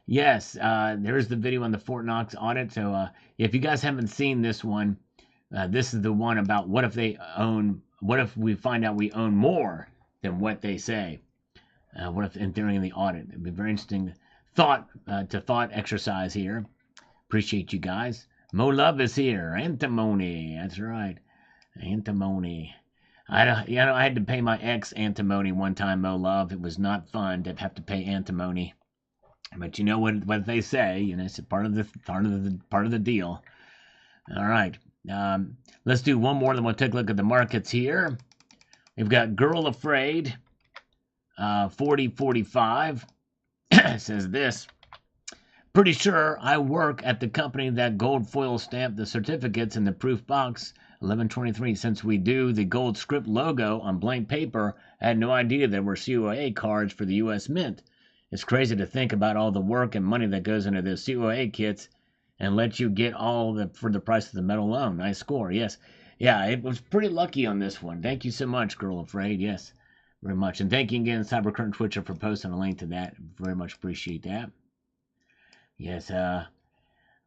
Yes, there's the video on the Fort Knox audit. So if you guys haven't seen this one, this is the one about what if we find out we own more than what they say? What if during the audit? It'd be very interesting thought exercise here. Appreciate you guys. Mo Love is here. Antimony. That's right. Antimony. I had to pay my ex antimony one time, Mo Love. It was not fun to have to pay antimony. But you know what they say, it's part of the deal. All right. Let's do one more, then we'll take a look at the markets here. We've got Girl Afraid, 4045. Says this. Pretty sure I work at the company that gold foil stamped the certificates in the proof box 1123. Since we do the gold script logo on blank paper, I had no idea there were COA cards for the U.S. Mint. It's crazy to think about all the work and money that goes into the COA kits and let you get for the price of the metal alone. Nice score. Yes. Yeah, it was pretty lucky on this one. Thank you so much, Girl Afraid. Yes, very much. And thank you again, Cyber Curtain Twitcher, for posting a link to that. Very much appreciate that. Yes,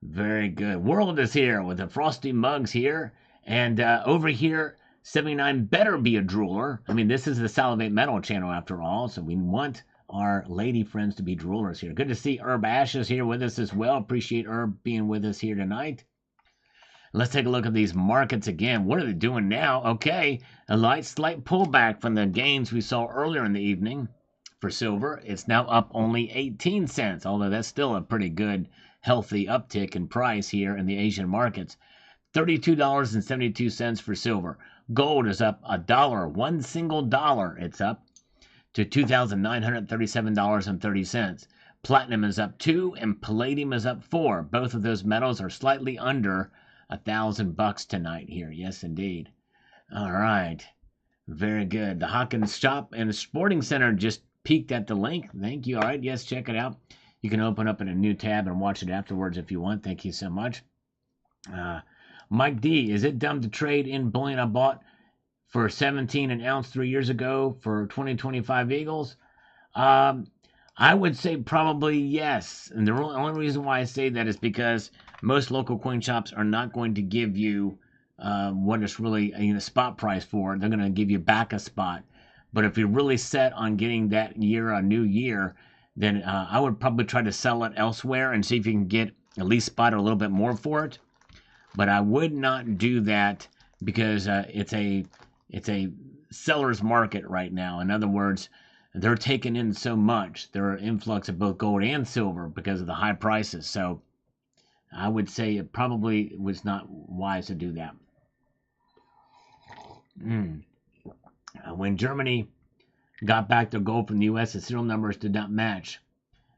very good. World is here with the frosty mugs here. And over here, 79 better be a drooler. I mean, this is the Salivate Metal channel after all, so we want our lady friends to be droolers here. Good to see Herb Ash is here with us as well. Appreciate Herb being with us here tonight. Let's take a look at these markets again. What are they doing now? Okay, a slight pullback from the gains we saw earlier in the evening for silver. It's now up only 18 cents, although that's still a pretty good, healthy uptick in price here in the Asian markets. $32.72 for silver. Gold is up $1, one single dollar. It's up to $2,937.30. Platinum is up 2 and palladium is up 4. Both of those metals are slightly under $1,000 tonight here. Yes, indeed. All right. Very good. The Hawkins Shop and Sporting Center just peeked at the link. Thank you. All right. Yes, check it out. You can open up in a new tab and watch it afterwards if you want. Thank you so much. Mike D, is it dumb to trade in bullion I bought for 17 an ounce 3 years ago for 2025 Eagles? I would say probably yes. And the only reason why I say that is because most local coin shops are not going to give you what it's really a spot price for. They're going to give you back a spot. But if you're really set on getting that year a new year, then I would probably try to sell it elsewhere and see if you can get at least spot or a little bit more for it. But I would not do that because it's a seller's market right now. In other words, they're taking in so much. There are influx of both gold and silver because of the high prices. So I would say it probably was not wise to do that. When Germany got back their gold from the U.S., the serial numbers did not match.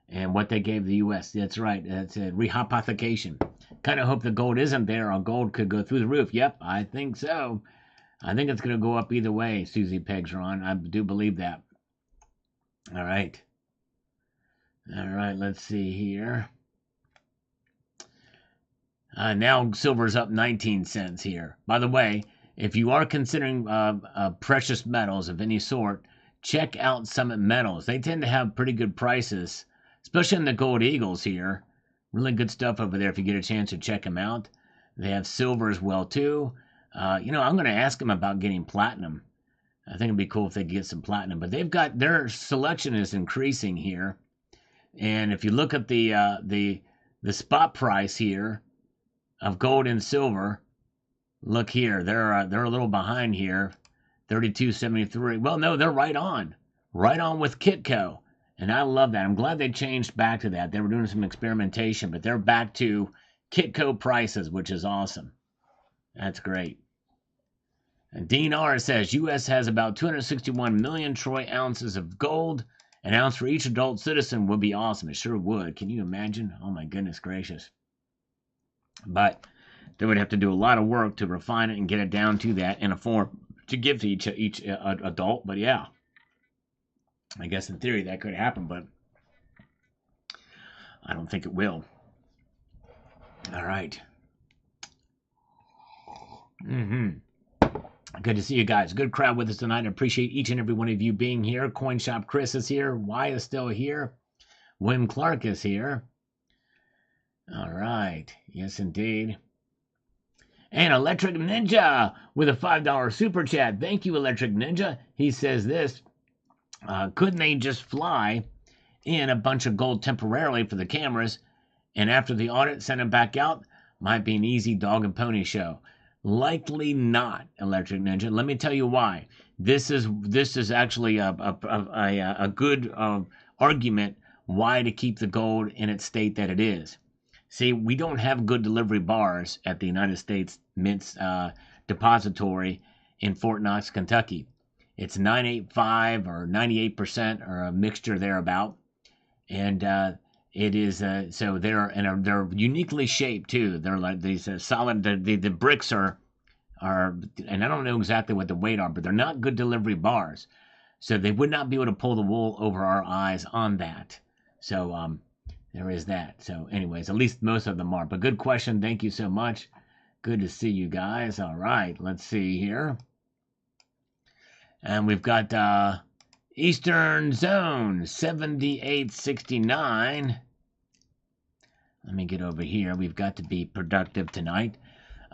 And what they gave the U.S., that's right, that's a rehypothecation. Kind of hope the gold isn't there or gold could go through the roof. Yep, I think so. I think it's going to go up either way, Susie Pegs Ron. I do believe that. All right. All right, let's see here. Now silver's up 19 cents here. By the way, if you are considering precious metals of any sort, check out Summit Metals. They tend to have pretty good prices, especially in the Gold Eagles here. Really good stuff over there if you get a chance to check them out. They have silver as well, too. I'm going to ask them about getting platinum. I think it'd be cool if they get some platinum. But they've got, their selection is increasing here. And if you look at the spot price here of gold and silver, look here, they're a little behind here, 32.73. Well, no, they're right on with Kitco, and I love that. I'm glad they changed back to that. They were doing some experimentation, but they're back to Kitco prices, which is awesome. That's great. And Dean R says U.S. has about 261 million troy ounces of gold. An ounce for each adult citizen would be awesome. It sure would. Can you imagine? Oh my goodness gracious. But they would have to do a lot of work to refine it and get it down to that in a form to give to each adult. But yeah, I guess in theory that could happen, but I don't think it will. All right. Good to see you guys. Good crowd with us tonight. I appreciate each and every one of you being here. Coin Shop Chris is here. Y is still here. William Clark is here. All right. Yes, indeed. And Electric Ninja with a $5 super chat. Thank you, Electric Ninja. He says this. Couldn't they just fly in a bunch of gold temporarily for the cameras and after the audit send them back out? Might be an easy dog and pony show. Likely not, Electric Ninja. Let me tell you why. This is actually a good argument why to keep the gold in its state that it is. See, we don't have good delivery bars at the United States Mint's depository in Fort Knox, Kentucky. It's 985 or 98% or a mixture thereabout, and it is so they're uniquely shaped too. They're like these solid. The bricks are, and I don't know exactly what the weight are, but they're not good delivery bars, so they would not be able to pull the wool over our eyes on that. So there is that. So anyways, at least most of them are. But good question. Thank you so much. Good to see you guys. All right, let's see here, and we've got Eastern Zone 7869. Let me get over here. We've got to be productive tonight.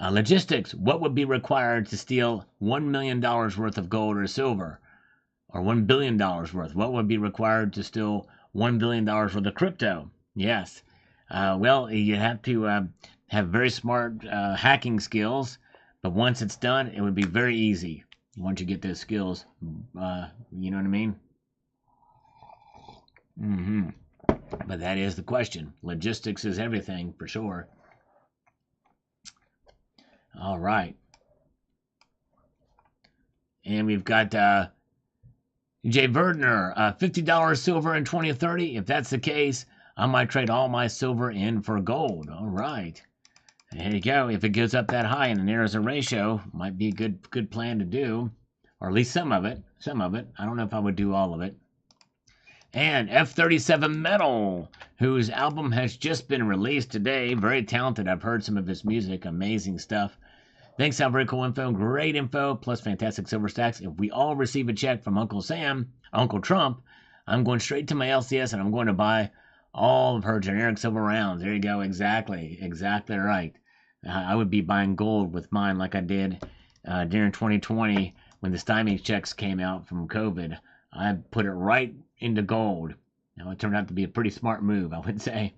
Logistics. What would be required to steal $1 million worth of gold or silver? Or $1 billion worth? What would be required to steal $1 billion worth of crypto? Yes. Well, you have to have very smart hacking skills. But once it's done, it would be very easy. Once you get those skills. You know what I mean? But that is the question. Logistics is everything, for sure. All right. And we've got Jay Verdner, $50 silver in 2030. If that's the case, I might trade all my silver in for gold. All right. There you go. If it goes up that high and narrows a ratio, might be a good plan to do, or at least some of it. Some of it. I don't know if I would do all of it. And F37 Metal, whose album has just been released today. Very talented. I've heard some of his music. Amazing stuff. Thanks, Al. Very cool info. Great info, plus fantastic silver stacks. If we all receive a check from Uncle Trump, I'm going straight to my LCS and I'm going to buy all of her generic silver rounds. There you go. Exactly. Exactly right. I would be buying gold with mine like I did during 2020 when the stymie checks came out from COVID. I put it right into gold. Now, it turned out to be a pretty smart move, I would say.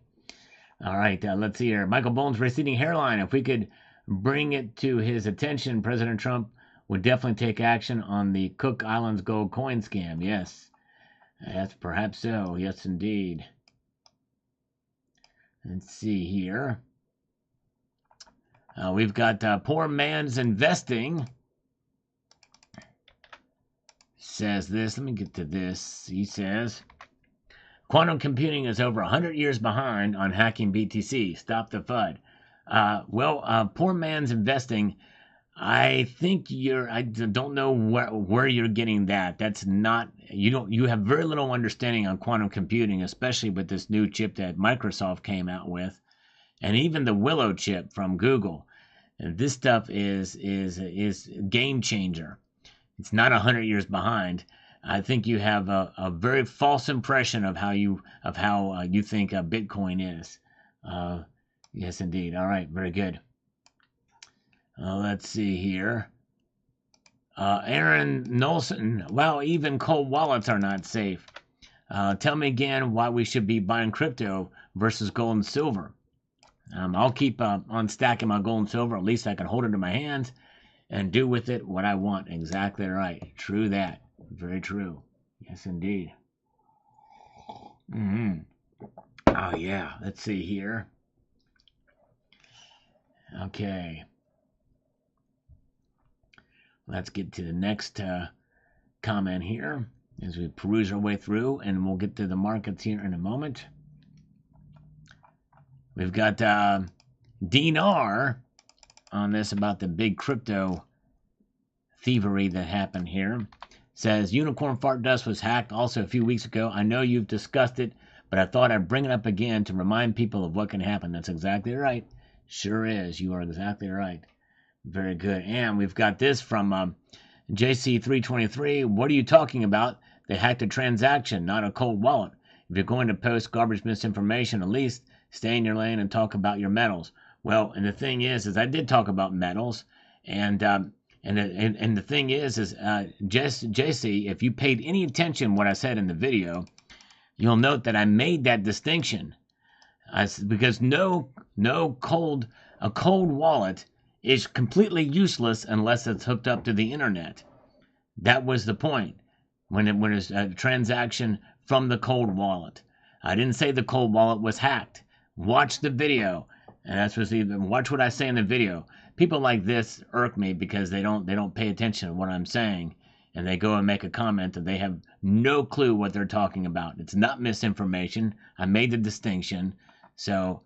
All right, let's see here. Michael Bones' receding hairline. If we could bring it to his attention, President Trump would definitely take action on the Cook Islands gold coin scam. Yes, that's perhaps so. Yes, indeed. Let's see here. We've got Poor Man's Investing. Says this. Let me get to this. He says, quantum computing is over 100 years behind on hacking BTC. Stop the FUD. Poor Man's Investing. I think I don't know where you're getting that. That's not, you have very little understanding on quantum computing, especially with this new chip that Microsoft came out with, and even the Willow chip from Google. And this stuff is game changer. It's not 100 years behind. I think you have a very false impression of how you think Bitcoin is. Yes, indeed. All right, very good. Let's see here. Aaron Nolson. Well, even cold wallets are not safe. Tell me again why we should be buying crypto versus gold and silver. I'll keep on stacking my gold and silver. At least I can hold it in my hands and do with it what I want. Exactly right. True that. Very true. Yes, indeed. Oh, yeah. Let's see here. Okay. Let's get to the next comment here as we peruse our way through, and we'll get to the markets here in a moment. We've got Dinar on this about the big crypto thievery that happened here. Says, Unicorn Fart Dust was hacked also a few weeks ago. I know you've discussed it, but I thought I'd bring it up again to remind people of what can happen. That's exactly right. Sure is. You are exactly right. Very good. And we've got this from JC323. What are you talking about? They hacked a transaction, not a cold wallet. If you're going to post garbage misinformation, at least stay in your lane and talk about your metals. Well, and the thing is I did talk about metals, and the thing is JC, if you paid any attention to what I said in the video, you'll note that I made that distinction. Because a cold wallet is completely useless unless it's hooked up to the internet. That was the point when it's a transaction from the cold wallet. I didn't say the cold wallet was hacked. Watch the video, and watch what I say in the video. People like this irk me because they don't pay attention to what I'm saying, and they go and make a comment that they have no clue what they're talking about. It's not misinformation. I made the distinction. So,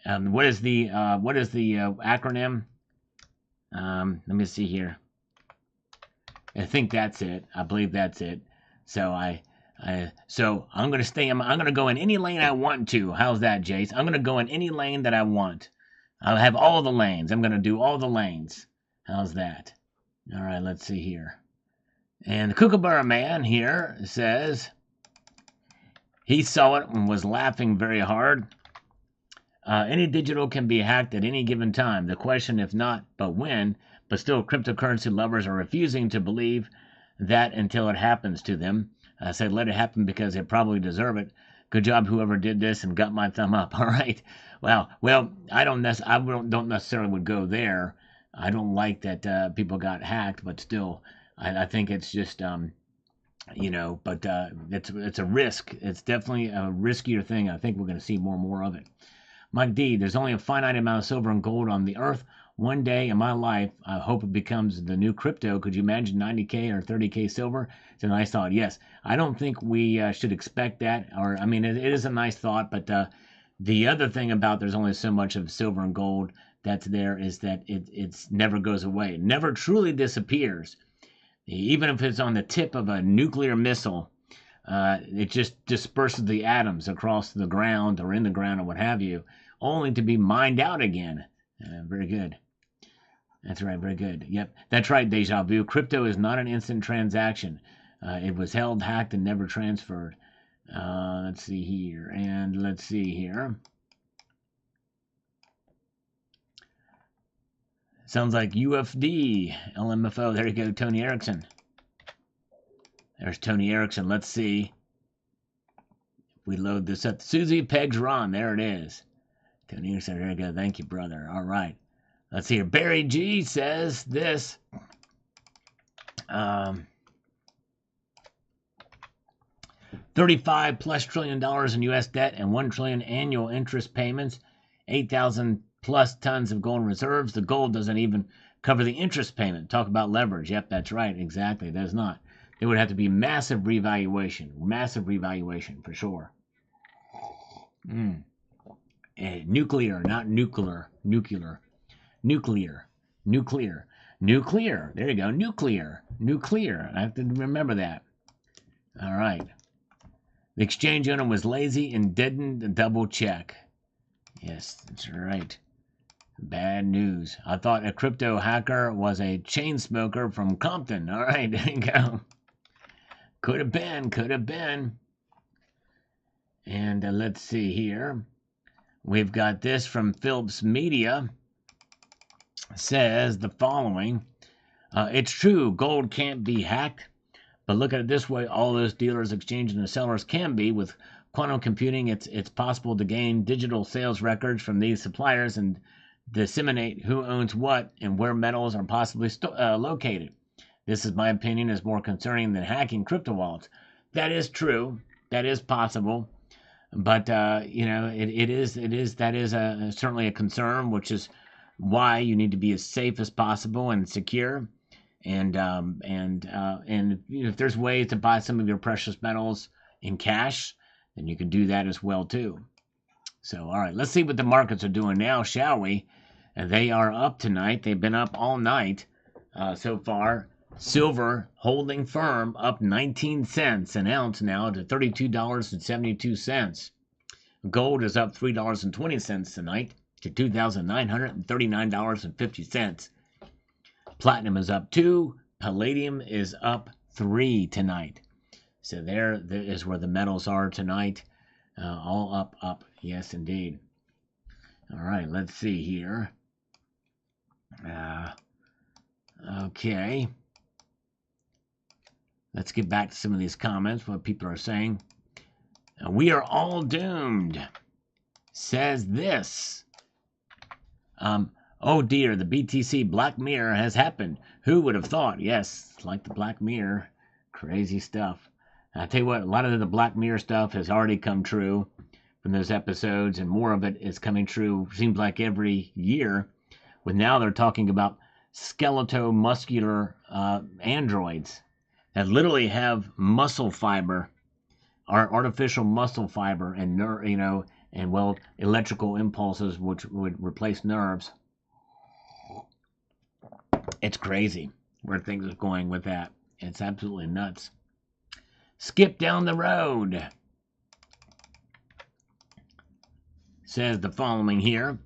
what is the acronym? Let me see here. I think that's it. I believe that's it. So so I'm gonna go in any lane I want to. How's that, Jace? I'm gonna go in any lane that I want. I'll have all the lanes. I'm gonna do all the lanes. How's that? All right, let's see here. And the Kookaburra Man here says he saw it and was laughing very hard. Any digital can be hacked at any given time. The question, if not, but when. But still, cryptocurrency lovers are refusing to believe that until it happens to them. I said, let it happen because they probably deserve it. Good job, whoever did this, and got my thumb up. All right. Well, I don't necessarily would go there. I don't like that people got hacked, but still, I think it's just but it's a risk. It's definitely a riskier thing. I think we're going to see more and more of it. Mike D, there's only a finite amount of silver and gold on the earth. One day in my life, I hope it becomes the new crypto. Could you imagine 90K or 30K silver? It's a nice thought. Yes, I don't think we should expect that. It is a nice thought, but the other thing about there's only so much of silver and gold that's there is that it's never goes away. It never truly disappears. Even if it's on the tip of a nuclear missile, it just disperses the atoms across the ground or in the ground or what have you, only to be mined out again. Very good. That's right, very good. Yep, that's right, Deja Vu. Crypto is not an instant transaction. It was held, hacked, and never transferred. Let's see here, and let's see here. Sounds like UFD, LMFO. There you go, Tony Erickson. There's Tony Erickson. Let's see if we load this up. Susie Pegs Ron. There it is. Tony Erickson. There you go. Thank you, brother. All right. Let's see here. Barry G says this. 35 plus trillion dollars in U.S. debt and 1 trillion annual interest payments, 8,000 plus tons of gold reserves. The gold doesn't even cover the interest payment. Talk about leverage. Yep, that's right. Exactly. It does not. There would have to be massive revaluation for sure. Nuclear, not nuclear. Nuclear. There you go. Nuclear. I have to remember that. All right. The exchange owner was lazy and didn't double check. Yes, that's right. Bad news. I thought a crypto hacker was a chain smoker from Compton. All right, there you go. Could have been. And let's see here. We've got this from Phillips Media. Says the following. It's true, gold can't be hacked. But look at it this way, all those dealers, exchanges, and sellers can be. With quantum computing, it's possible to gain digital sales records from these suppliers and disseminate who owns what and where metals are possibly located. This, is my opinion, is more concerning than hacking crypto wallets. That is true. That is possible. But, that is certainly a concern, which is why you need to be as safe as possible and secure. And if there's ways to buy some of your precious metals in cash, then you can do that as well too. So, all right, let's see what the markets are doing now, shall we? And they are up tonight. They've been up all night so far. Silver holding firm, up 19 cents an ounce now to $32.72. Gold is up $3.20 tonight to $2,939.50. Platinum is up 2. Palladium is up 3 tonight. So there is where the metals are tonight. All up. Yes, indeed. All right, let's see here. Okay. Let's get back to some of these comments, what people are saying. We are all doomed. Says this. Oh dear, the BTC Black Mirror has happened. Who would have thought? Yes, like the Black Mirror. Crazy stuff. I tell you what, a lot of the Black Mirror stuff has already come true from those episodes, and more of it is coming true, seems like every year. With now they're talking about skeletal-muscular androids that literally have muscle fiber, or artificial muscle fiber, and electrical impulses which would replace nerves. It's crazy where things are going with that. It's absolutely nuts. Skip down the road. Says the following here.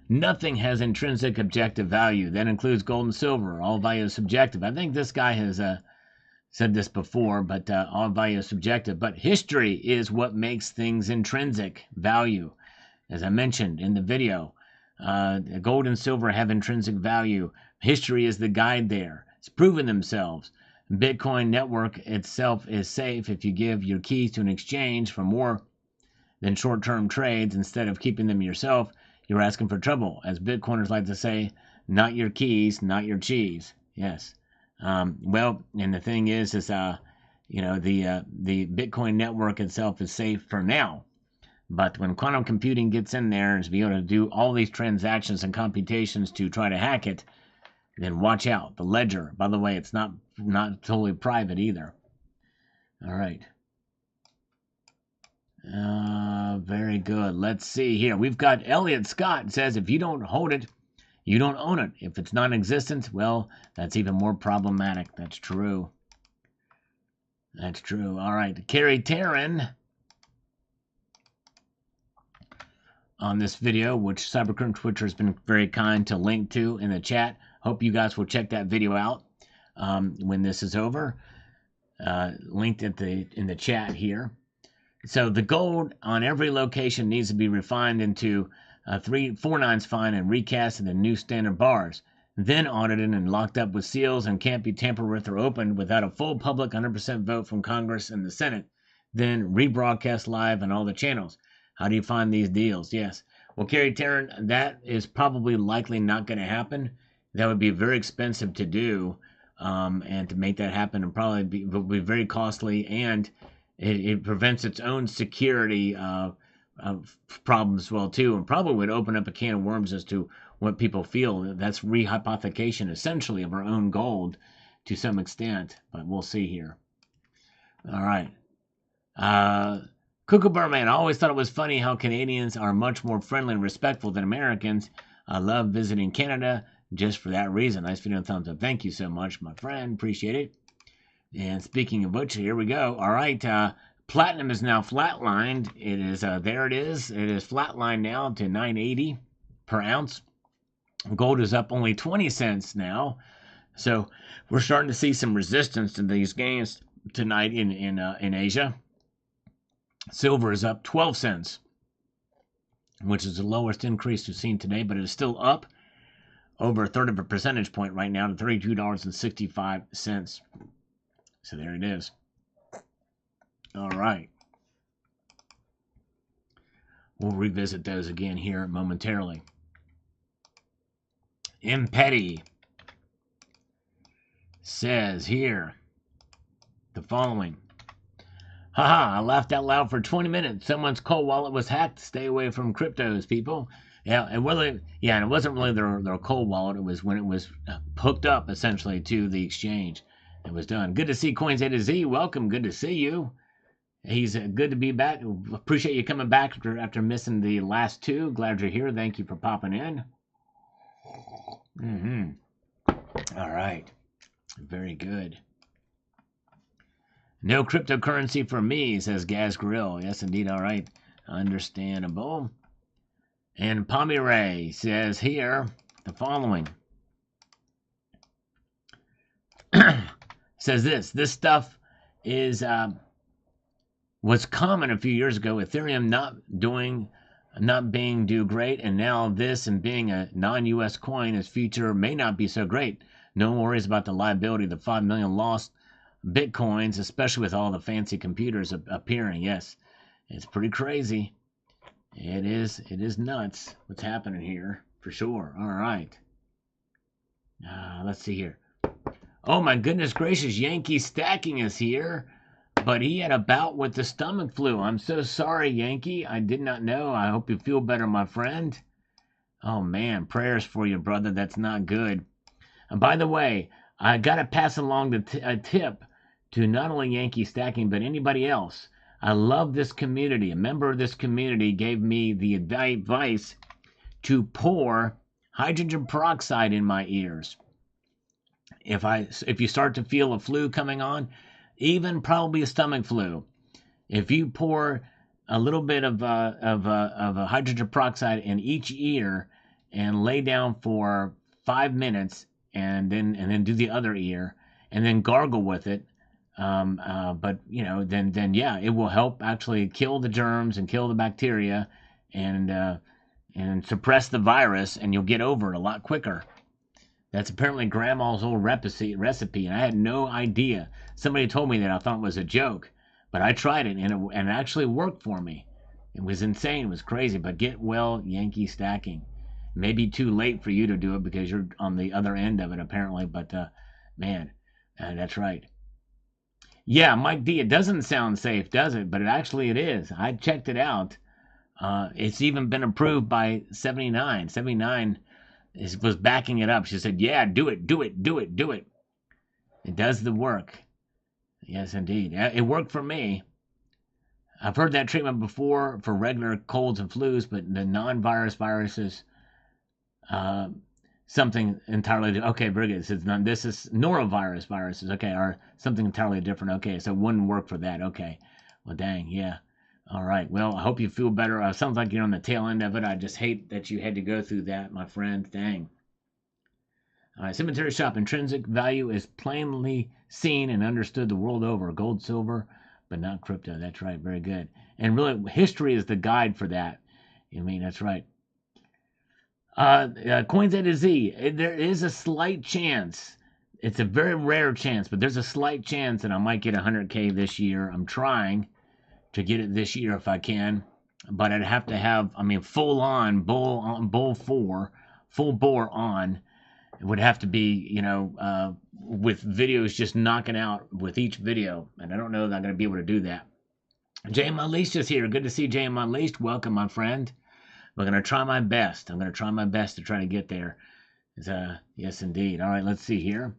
Nothing has intrinsic objective value. That includes gold and silver. All value is subjective. I think this guy has said this before, but all value is subjective. But history is what makes things intrinsic value. As I mentioned in the video, gold and silver have intrinsic value. History is the guide there. It's proven themselves. Bitcoin network itself is safe if you give your keys to an exchange for more than short-term trades instead of keeping them yourself. You're asking for trouble. As Bitcoiners like to say, not your keys, not your cheese. Yes. Well, and the thing is the Bitcoin network itself is safe for now. But when quantum computing gets in there and to be able to do all these transactions and computations to try to hack it, then watch out. The ledger, by the way, it's not totally private either. All right. Very good. Let's see here. We've got Elliot Scott says, if you don't hold it, You don't own it. If it's non-existent, well, that's even more problematic. That's true. That's true. All right. Carrie Taryn on this video, which Cybercrime Twitter has been very kind to link to in the chat. Hope you guys will check that video out when this is over. Linked in the chat here. So the gold on every location needs to be refined into 349s fine and recast into new standard bars, then audited and locked up with seals and can't be tampered with or opened without a full public 100% vote from Congress and the Senate, then rebroadcast live on all the channels. How do you find these deals? Yes. Well, Carrie Taryn, that is probably likely not going to happen. That would be very expensive to do, and to make that happen and probably will be very costly, and it prevents its own security problems as well too, and probably would open up a can of worms as to what people feel. That's rehypothecation essentially of our own gold to some extent, but we'll see here. All right. Kookaburra Man, I always thought it was funny how Canadians are much more friendly and respectful than Americans. I love visiting Canada just for that reason. Nice video and thumbs up. Thank you so much, my friend. Appreciate it. And speaking of which, here we go. All right, platinum is now flatlined. It is, there it is. It is flatlined now to $9.80 per ounce. Gold is up only 20 cents now. So we're starting to see some resistance to these gains tonight in Asia. Silver is up 12 cents, which is the lowest increase we've seen today, but it is still up over a third of a percentage point right now to $32.65. So there it is. All right. We'll revisit those again here momentarily. M. Petty says here the following. Haha, I laughed out loud for 20 minutes. Someone's cold wallet was hacked. Stay away from cryptos, people. Yeah, and it wasn't really their cold wallet. It was when it was hooked up essentially to the exchange. It was done. Good to see Coins A to Z. Welcome. Good to see you. He's good to be back. Appreciate you coming back after missing the last two. Glad you're here. Thank you for popping in. All right. Very good. No cryptocurrency for me, says Gaz Grill. Yes, indeed. All right. Understandable. And Pomeray says here the following. Says this stuff is was common a few years ago. Ethereum not being do great, and now this and being a non-US coin, its future may not be so great. No worries about the liability of the 5 million lost Bitcoins, especially with all the fancy computers appearing. Yes, it's pretty crazy. It is nuts what's happening here, for sure. All right. Let's see here. Oh my goodness gracious, Yankee Stacking is here, but he had a bout with the stomach flu. I'm so sorry, Yankee. I did not know. I hope you feel better, my friend. Oh man, prayers for you, brother. That's not good. And by the way, I got to pass along a tip to not only Yankee Stacking, but anybody else. I love this community. A member of this community gave me the advice to pour hydrogen peroxide in my ears. If you start to feel a flu coming on, even probably a stomach flu, if you pour a little bit of hydrogen peroxide in each ear and lay down for 5 minutes, and then do the other ear, and then gargle with it, but then yeah, it will help actually kill the germs and kill the bacteria, and suppress the virus, and you'll get over it a lot quicker. That's apparently Grandma's old recipe, and I had no idea. Somebody told me that. I thought it was a joke, but I tried it, and it actually worked for me. It was insane. It was crazy. But get well, Yankee Stacking. Maybe too late for you to do it because you're on the other end of it, apparently. But man, that's right. Yeah, Mike D. It doesn't sound safe, does it? But it is. I checked it out. It's even been approved by 79. 79 was backing it up. She said, yeah, do it. It does the work. Yes, indeed. It worked for me. I've heard that treatment before for regular colds and flus, but the non-virus viruses, something entirely okay, very good. It says none. This is norovirus viruses, okay, or something entirely different. Okay, so it wouldn't work for that. Okay, well, dang, yeah. All right, well, I hope you feel better. Sounds like you're on the tail end of it. I just hate that you had to go through that, my friend. Dang. All right, cemetery shop intrinsic value is plainly seen and understood the world over. Gold, silver, but not crypto. That's right, very good. And really, history is the guide for that. I mean, that's right. Coins A to Z. There is a slight chance. It's a very rare chance, but there's a slight chance that I might get 100K this year. I'm trying to get it this year if I can, but I'd have to have, I mean, full on bull 4, full bore on. It would have to be, with videos just knocking out with each video, and I don't know that I'm going to be able to do that. J.M. Unleashed is here. Good to see J.M. Unleashed. Welcome, my friend. I'm going to try my best. I'm going to try my best to try to get there. Yes, indeed. All right, let's see here.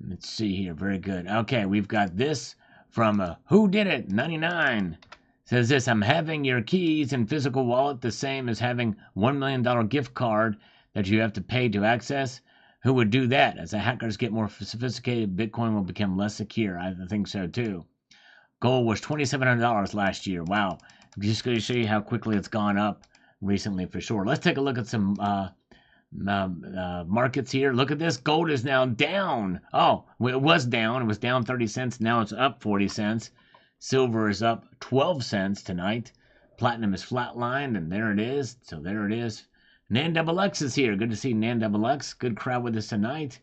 Let's see here. Very good. Okay, we've got this from Who Did It 99. Says this: I'm having your keys and physical wallet the same as having $1 million gift card that you have to pay to access. Who would do that? As the hackers get more sophisticated, Bitcoin will become less secure. I think so too. Gold was $2,700 last year. Wow. I'm just going to show you how quickly it's gone up recently for sure. Let's take a look at some markets here. Look at this. Gold is now down. Oh, well, it was down. It was down 30 cents. Now it's up 40 cents. Silver is up 12 cents tonight. Platinum is flatlined, and there it is. So there it is. NanXX is here. Good to see NanXX. Good crowd with us tonight.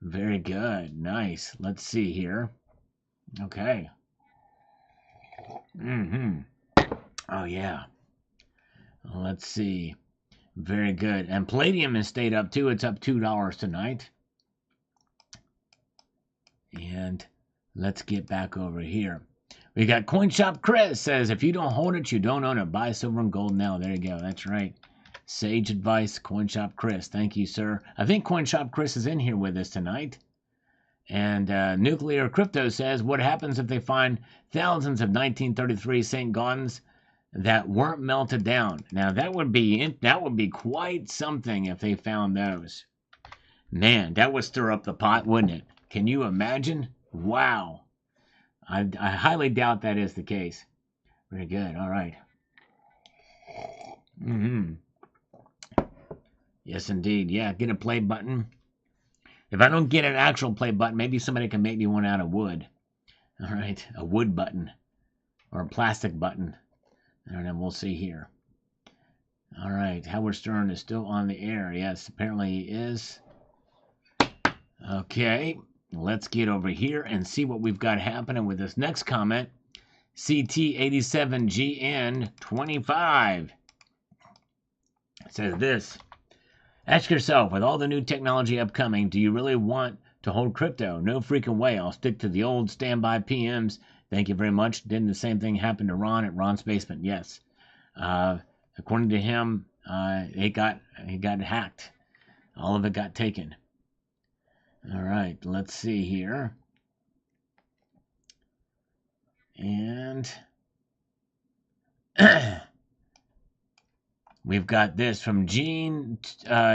Very good. Nice. Let's see here. Okay. Oh, yeah. Let's see. Very good. And palladium has stayed up, too. It's up $2 tonight. And let's get back over here. We got CoinShop Chris says, if you don't hold it, you don't own it. Buy silver and gold now. There you go. That's right. Sage advice, CoinShop Chris. Thank you, sir. I think CoinShop Chris is in here with us tonight. And Nuclear Crypto says, what happens if they find thousands of 1933 St. Gaudens that weren't melted down? Now, that would be quite something if they found those. Man, that would stir up the pot, wouldn't it? Can you imagine? Wow. I highly doubt that is the case. Very good. All right. Yes, indeed. Yeah, get a play button. If I don't get an actual play button, maybe somebody can make me one out of wood. All right, a wood button or a plastic button. I don't know. We'll see here. All right, Howard Stern is still on the air. Yes, apparently he is. Okay, let's get over here and see what we've got happening with this next comment. CT87GN25 says this. Ask yourself, with all the new technology upcoming, do you really want to hold crypto? No freaking way. I'll stick to the old standby PMs. Thank you very much. Didn't the same thing happen to Ron at Ron's Basement? Yes. According to him, he got hacked. All of it got taken. All right, let's see here. And we've got this from Gene.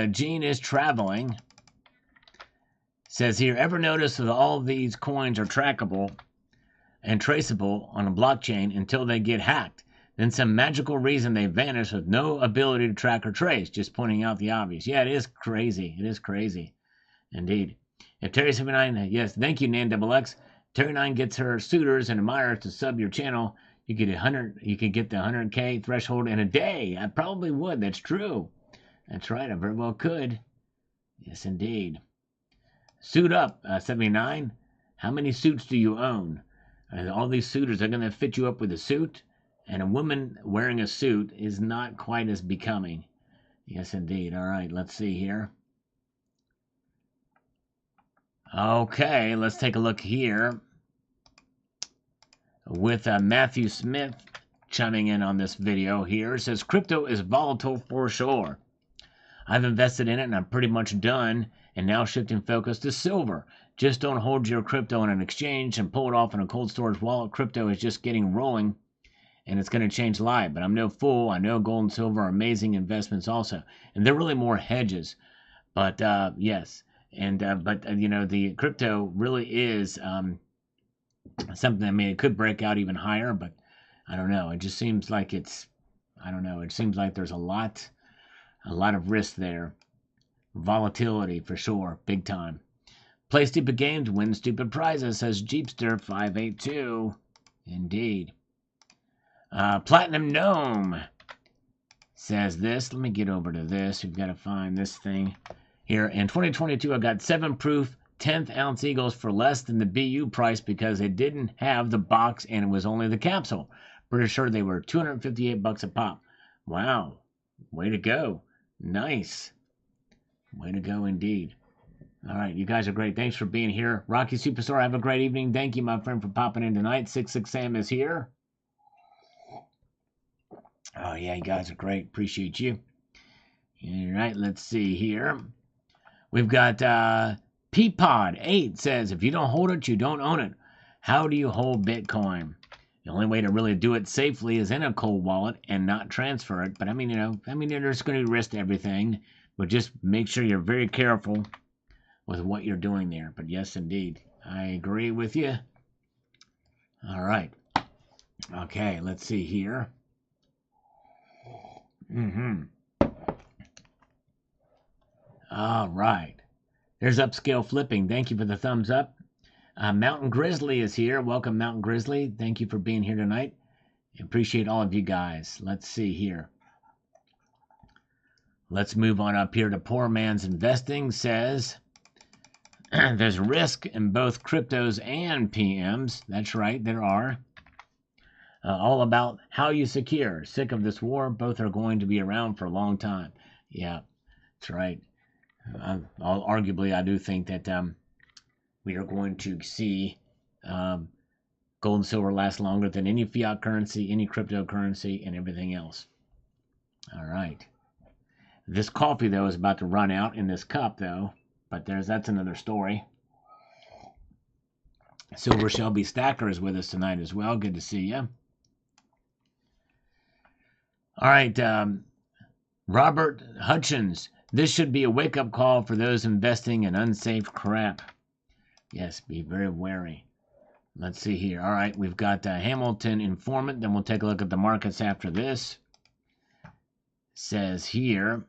Gene is traveling. Says here, ever notice that all these coins are trackable and traceable on a blockchain until they get hacked? Then some magical reason they vanish with no ability to track or trace. Just pointing out the obvious. Yeah, it is crazy. It is crazy. Indeed. If Terry79, yes, thank you, NanXX. Terry9 gets her suitors and admirers to sub your channel. You get 100. You could get the 100K threshold in a day. I probably would. That's true. That's right. I very well could. Yes, indeed. Suit up, 79. How many suits do you own? All these suitors are going to fit you up with a suit, and a woman wearing a suit is not quite as becoming. Yes, indeed. All right. Let's see here. Okay, let's take a look here with Matthew Smith chiming in on this video here. It says, crypto is volatile for sure. I've invested in it and I'm pretty much done, and now shifting focus to silver. Just don't hold your crypto in an exchange and pull it off in a cold storage wallet. Crypto is just getting rolling and it's going to change life. But I'm no fool. I know gold and silver are amazing investments also, and they're really more hedges. But yes, and the crypto really is something. I mean, it could break out even higher, but I don't know. It just seems like I don't know. It seems like there's a lot of risk there. Volatility for sure, big time. Play stupid games, win stupid prizes, says Jeepster582. Indeed. Platinum Gnome says this. Let me get over to this. We've got to find this thing here. In 2022, I got 7 proof 10th ounce eagles for less than the BU price because they didn't have the box and it was only the capsule. Pretty sure they were $258 a pop. Wow. Way to go. Nice. Way to go indeed. All right, you guys are great. Thanks for being here. Rocky Superstar, have a great evening. Thank you, my friend, for popping in tonight. 66 Sam is here. Oh, yeah, you guys are great. Appreciate you. All right, let's see here. We've got Peapod8 says, if you don't hold it, you don't own it. How do you hold Bitcoin? The only way to really do it safely is in a cold wallet and not transfer it. But I mean, there's going to be risk to everything. But just make sure you're very careful with what you're doing there. But yes, indeed, I agree with you. All right. Okay, let's see here. All right. There's Upscale Flipping. Thank you for the thumbs up. Mountain Grizzly is here. Welcome, Mountain Grizzly. Thank you for being here tonight. Appreciate all of you guys. Let's see here. Let's move on up here to Poor Man's Investing says, there's risk in both cryptos and PMs. That's right, there are. All about how you secure. Sick of this war. Both are going to be around for a long time. Yeah, that's right. Arguably, I do think that we are going to see gold and silver last longer than any fiat currency, any cryptocurrency, and everything else. All right. This coffee, though, is about to run out in this cup, though. But that's another story. Silver Shelby Stacker is with us tonight as well. Good to see you. All right. Robert Hutchins. This should be a wake-up call for those investing in unsafe crap. Yes, be very wary. Let's see here. All right, we've got Hamilton Informant. Then we'll take a look at the markets after this. Says here,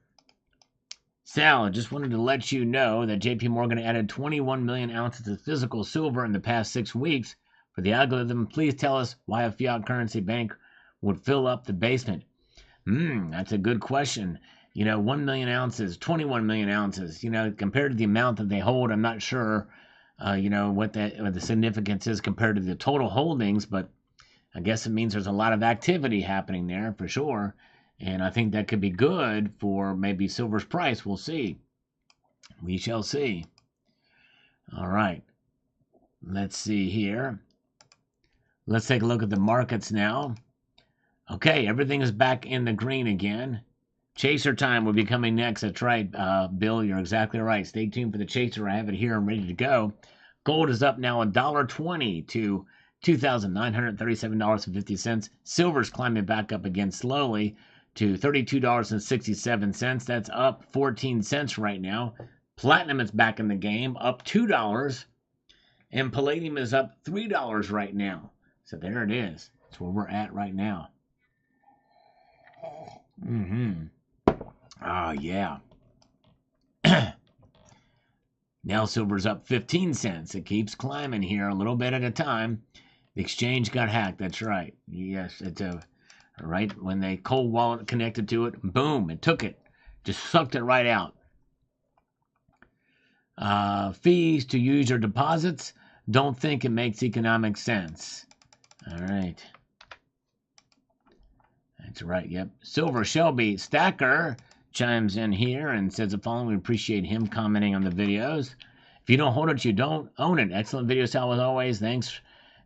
Sal, I just wanted to let you know that JP Morgan added 21 million ounces of physical silver in the past 6 weeks. For the algorithm, please tell us why a fiat currency bank would fill up the basement. That's a good question. 1 million ounces, 21 million ounces, compared to the amount that they hold, I'm not sure, what the significance is compared to the total holdings, but I guess it means there's a lot of activity happening there for sure. And I think that could be good for maybe silver's price. We'll see. We shall see. All right. Let's see here. Let's take a look at the markets now. Okay, everything is back in the green again. Chaser time will be coming next. That's right, Bill. You're exactly right. Stay tuned for the chaser. I have it here and ready to go. Gold is up now $1.20 to $2,937.50. Silver's climbing back up again slowly to $32.67. That's up 14 cents right now. Platinum is back in the game, up $2. And palladium is up $3 right now. So there it is. That's where we're at right now. Oh, yeah. Now silver's up 15 cents. It keeps climbing here a little bit at a time. The exchange got hacked. That's right. Yes, it's right when they cold wallet connected to it, boom, it took it. Just sucked it right out. Fees to use your deposits. Don't think it makes economic sense. All right. That's right, yep. Silver Shelby Stacker chimes in here and says the following. We appreciate him commenting on the videos. If you don't hold it, you don't own it. Excellent video, Sal, as always. Thanks.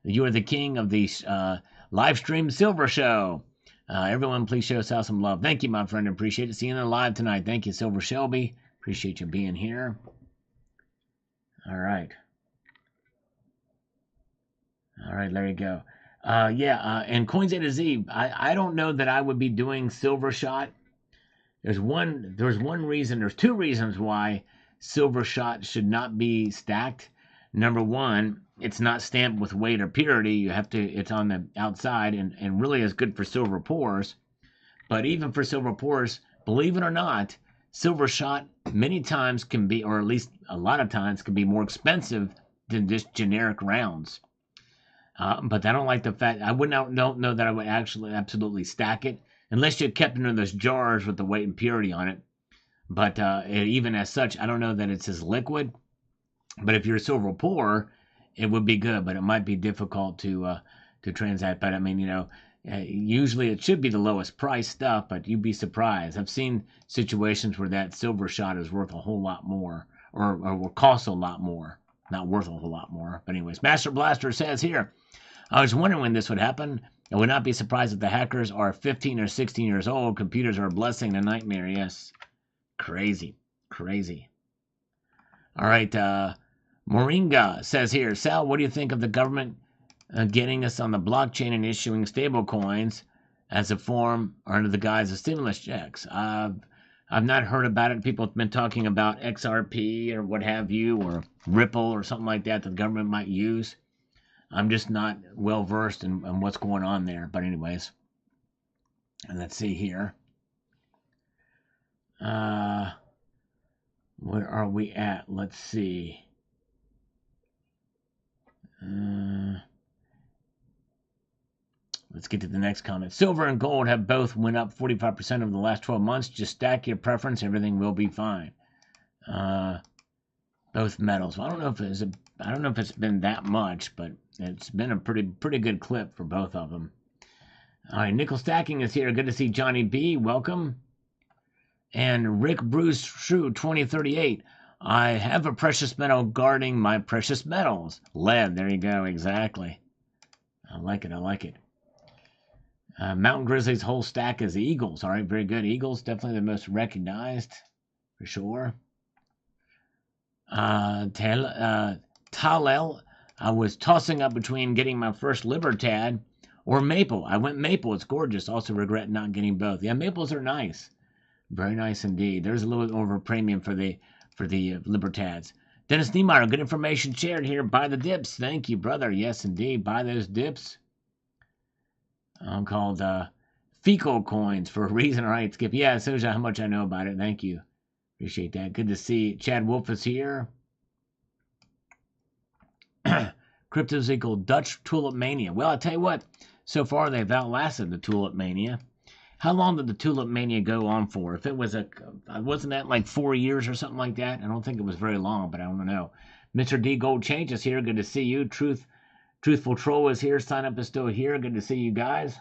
You are the king of the live stream Silver Show. Everyone, please show Sal some love. Thank you, my friend. Appreciate it. Seeing you live tonight. Thank you, Silver Shelby. Appreciate you being here. All right. All right, there you go. And Coins A to Z, I don't know that I would be doing silver shot. There's two reasons why silver shot should not be stacked. Number one, it's not stamped with weight or purity. It's on the outside and really is good for silver pours. But even for silver pours, believe it or not, silver shot many times can be, or at least a lot of times, can be more expensive than just generic rounds. But I don't like the fact don't know that I would actually absolutely stack it unless you kept it in those jars with the weight and purity on it. But even as such, I don't know that it's as liquid. But if you're a silver pour, it would be good, but it might be difficult to transact. But I mean, usually it should be the lowest price stuff, but you'd be surprised. I've seen situations where that silver shot is worth a whole lot more, or will cost a lot more. Not worth a whole lot more. But anyways, Master Blaster says here, I was wondering when this would happen. I would not be surprised if the hackers are 15 or 16 years old. Computers are a blessing and a nightmare. Yes. Crazy. Crazy. All right. Moringa says here, Sal, what do you think of the government getting us on the blockchain and issuing stable coins as a form or under the guise of stimulus checks? I've not heard about it. People have been talking about XRP or what have you, or Ripple or something like that the government might use. I'm just not well versed in what's going on there. But anyways, and let's see here. Where are we at? Let's see. Let's get to the next comment. Silver and gold have both went up 45% over the last 12 months. Just stack your preference. Everything will be fine. Both metals. Well, I don't know if it's been that much, but it's been a pretty good clip for both of them. All right, nickel stacking is here. Good to see Johnny B. Welcome. And Rick Bruce True 2038. I have a precious metal guarding my precious metals. Lead. There you go. Exactly. I like it. I like it. Mountain Grizzly's whole stack is Eagles. All right, very good. Eagles, definitely the most recognized, for sure. Talel, I was tossing up between getting my first Libertad or Maple. I went Maple. It's gorgeous. Also regret not getting both. Yeah, Maples are nice. Very nice indeed. There's a little bit over premium for the Libertads. Dennis Niemeyer, good information shared here. Buy the dips. Thank you, brother. Yes, indeed. Buy those dips. I'm called fecal coins for a reason. All right, Skip. Yeah, it shows you how much I know about it. Thank you. Appreciate that. Good to see Chad Wolf is here. Cryptos equal Dutch Tulip Mania. Well, I'll tell you what. So far, they've outlasted the Tulip Mania. How long did the Tulip Mania go on for? If it was wasn't that like 4 years or something like that? I don't think it was very long, but I don't know. Mr. D Gold Change is here. Good to see you. Truthful Troll is here. Sign up is still here. Good to see you guys.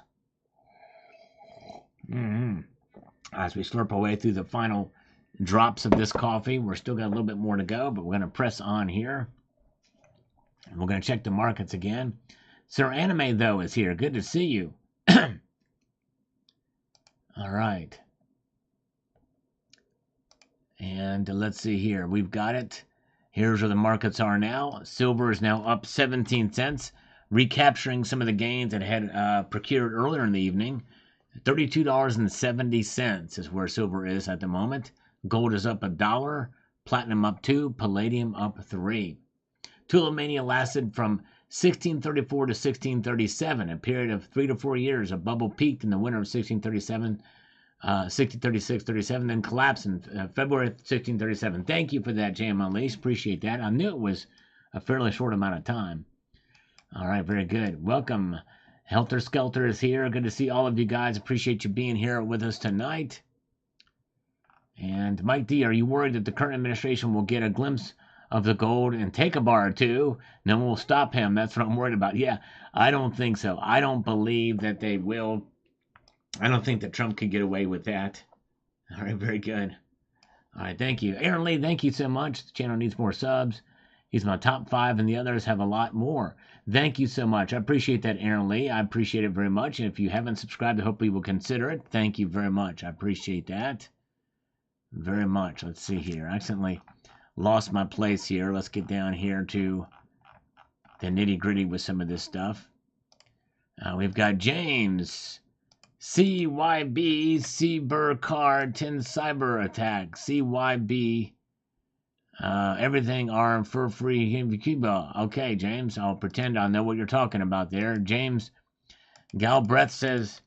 As we slurp away through the final drops of this coffee, we're still got a little bit more to go, but we're going to press on here. And we're going to check the markets again. Sir Anime, though, is here. Good to see you. All right. And let's see here. We've got it. Here's where the markets are now. Silver is now up 17 cents, recapturing some of the gains it had procured earlier in the evening. $32.70 is where silver is at the moment. Gold is up $1. Platinum up 2. Palladium up 3. Tulip Mania lasted from 1634 to 1637, a period of 3 to 4 years. A bubble peaked in the winter of 1637, 1636, 37, then collapsed in February 1637. Thank you for that, JM Unleashed. Appreciate that. I knew it was a fairly short amount of time. All right, very good. Welcome. Helter Skelter is here. Good to see all of you guys. Appreciate you being here with us tonight. And Mike D, are you worried that the current administration will get a glimpse of the gold and take a bar or two? No one will stop him. That's what I'm worried about. Yeah, I don't think so. I don't believe that they will. I don't think that Trump could get away with that. All right, very good. All right, thank you. Aaron Lee, thank you so much. The channel needs more subs. He's my top 5, and the others have a lot more. Thank you so much. I appreciate that, Aaron Lee. I appreciate it very much. And if you haven't subscribed, I hope you will consider it. Thank you very much. I appreciate that very much. Let's see here. I accidentally lost my place here. Let's get down here to the nitty-gritty with some of this stuff. We've got James. CYB Cyber Card 10 Cyber Attack. CYB everything armed for free in Cuba. Okay, James, I'll pretend I know what you're talking about there. James Galbraith says,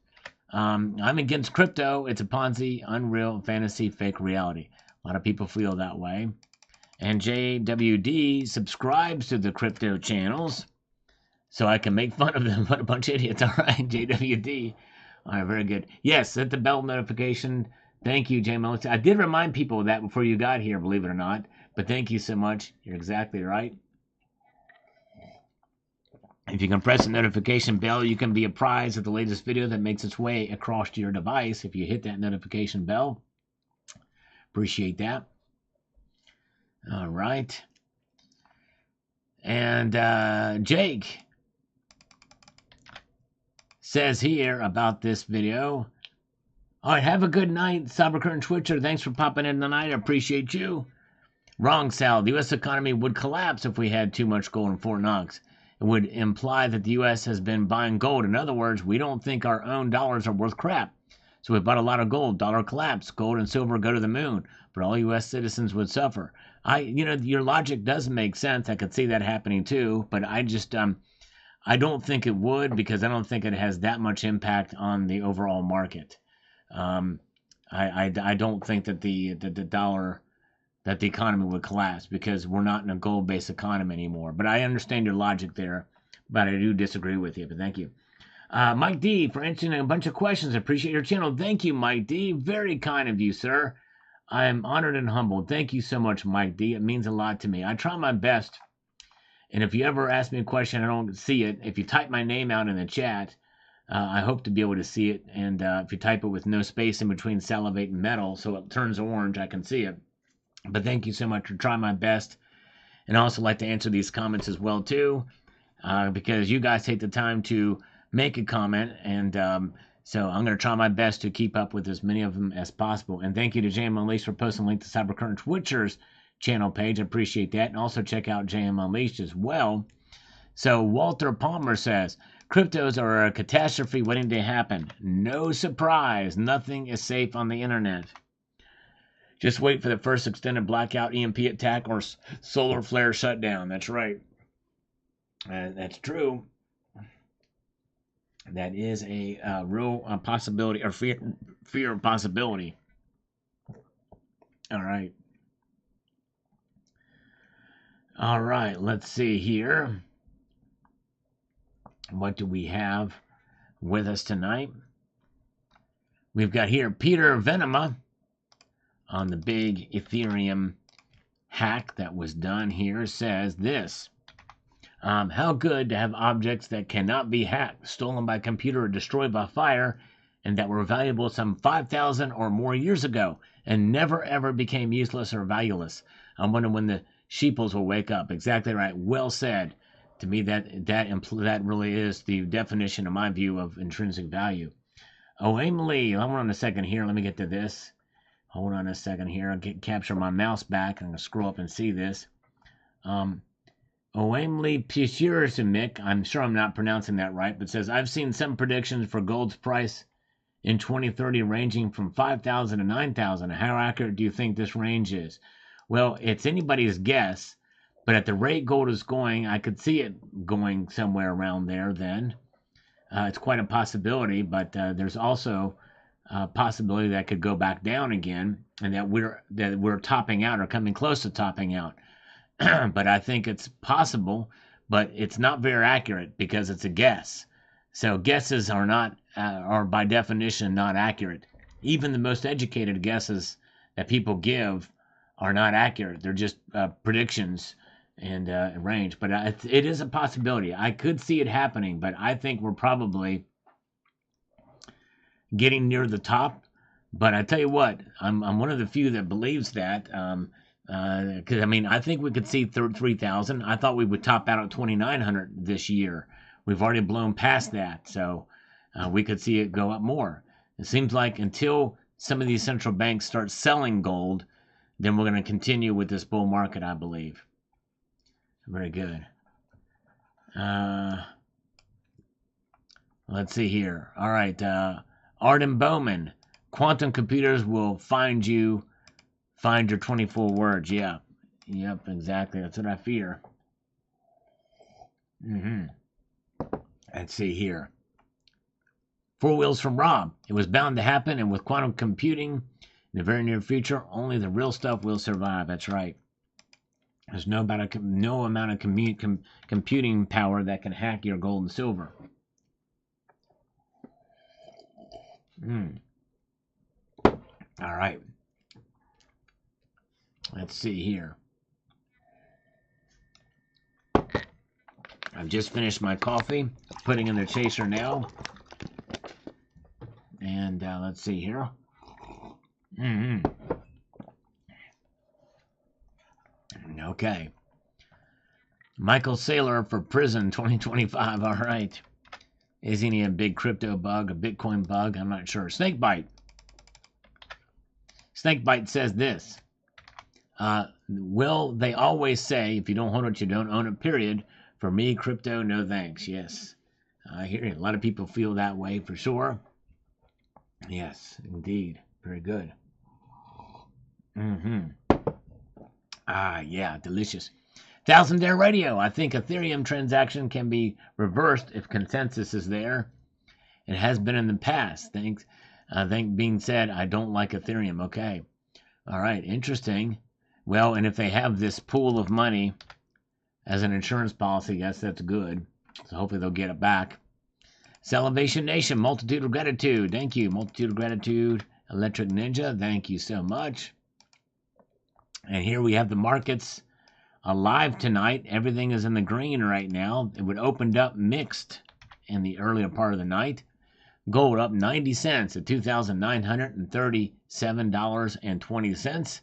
I'm against crypto. It's a Ponzi, unreal, fantasy, fake reality. A lot of people feel that way. And JWD subscribes to the crypto channels so I can make fun of them. What a bunch of idiots. All right, JWD. All right, very good. Yes, hit the bell notification. Thank you, Jay Melissa. I did remind people of that before you got here, believe it or not. But thank you so much. You're exactly right. If you can press the notification bell, you can be apprised of the latest video that makes its way across to your device. If you hit that notification bell, appreciate that. All right. And Jake says here about this video. All right, have a good night, Cybercurrent Twitcher. Thanks for popping in tonight. I appreciate you. Wrong, Sal. The U.S. economy would collapse if we had too much gold in Fort Knox. It would imply that the U.S. has been buying gold. In other words, we don't think our own dollars are worth crap. So we bought a lot of gold. Dollar collapse. Gold and silver go to the moon. But all U.S. citizens would suffer. Your logic does make sense. I could see that happening too. But I just, I don't think it would, because I don't think it has that much impact on the overall market. I don't think that the dollar, that the economy would collapse, because we're not in a gold-based economy anymore. But I understand your logic there, but I do disagree with you. But thank you. Mike D, for answering a bunch of questions. I appreciate your channel. Thank you, Mike D. Very kind of you, sir. I am honored and humbled. Thank you so much, Mike D. It means a lot to me. I try my best. And if you ever ask me a question, I don't see it. If you type my name out in the chat, I hope to be able to see it. And if you type it with no space in between salivate and metal, so it turns orange, I can see it. But thank you so much for trying my best. And I also like to answer these comments as well, too, because you guys take the time to make a comment. And so I'm going to try my best to keep up with as many of them as possible. And thank you to JM Unleashed for posting a link to Cybercurrent Twitcher's channel page. I appreciate that. And also check out JM Unleashed as well. So Walter Palmer says, cryptos are a catastrophe waiting to happen. No surprise. Nothing is safe on the internet. Just wait for the first extended blackout, EMP attack, or solar flare shutdown. That's right. That's true. That is a real possibility, or fear possibility. All right. All right. Let's see here. What do we have with us tonight? We've got here Peter Venema on the big Ethereum hack that was done here. Says this. How good to have objects that cannot be hacked, stolen by computer, or destroyed by fire, and that were valuable some 5,000 or more years ago, and never ever became useless or valueless. I'm wondering when the sheeples will wake up. Exactly right. Well said. To me, that really is the definition, in my view, of intrinsic value. Oh, Emily, hold on a second here. Let me get to this. Hold on a second here. I'll capture my mouse back. I'm going to scroll up and see this. Oemli Pishirsimik, I'm sure I'm not pronouncing that right, but says, I've seen some predictions for gold's price in 2030 ranging from 5,000 to 9,000. How accurate do you think this range is? Well, it's anybody's guess, but at the rate gold is going, I could see it going somewhere around there then. It's quite a possibility, but there's also a possibility that could go back down again, and that we're topping out or coming close to topping out. But I think it's possible, but it's not very accurate because it's a guess. So guesses are by definition not accurate. Even the most educated guesses that people give are not accurate. They're just predictions and range. But it is a possibility. I could see it happening, but I think we're probably getting near the top. But I tell you what, I'm one of the few that believes that. Because I think we could see 3,000. I thought we would top out at 2,900 this year. We've already blown past that, so we could see it go up more. It seems like until some of these central banks start selling gold, then we're going to continue with this bull market, I believe. Very good. Let's see here. All right. Arden Bowman. Quantum computers will find your 24 words. Yeah. Yep, exactly. That's what I fear. Let's see here. Four Wheels from Rob. It was bound to happen, and with quantum computing in the very near future, only the real stuff will survive. That's right. There's no amount of computing power that can hack your gold and silver. All right. Let's see here. I've just finished my coffee, putting in the chaser now. And let's see here. Okay. Michael Saylor for prison 2025. All right. Isn't he a big crypto bug, a Bitcoin bug? I'm not sure. Snakebite. Snakebite says this. Will they always say, if you don't hold it, you don't own it, period. For me, crypto, no thanks. Yes. I hear a lot of people feel that way for sure. Yes, indeed. Very good. Yeah, delicious. 1000 Dare Radio. I think Ethereum transaction can be reversed if consensus is there. It has been in the past. Thanks. Being said, I don't like Ethereum. Okay. All right. Interesting. Well, and if they have this pool of money as an insurance policy, yes, that's good. So hopefully they'll get it back. Salvation Nation, multitude of gratitude. Thank you. Multitude of gratitude. Electric Ninja, thank you so much. And here we have the markets alive tonight. Everything is in the green right now. It would opened up mixed in the earlier part of the night. Gold up 90 cents at $2,937.20.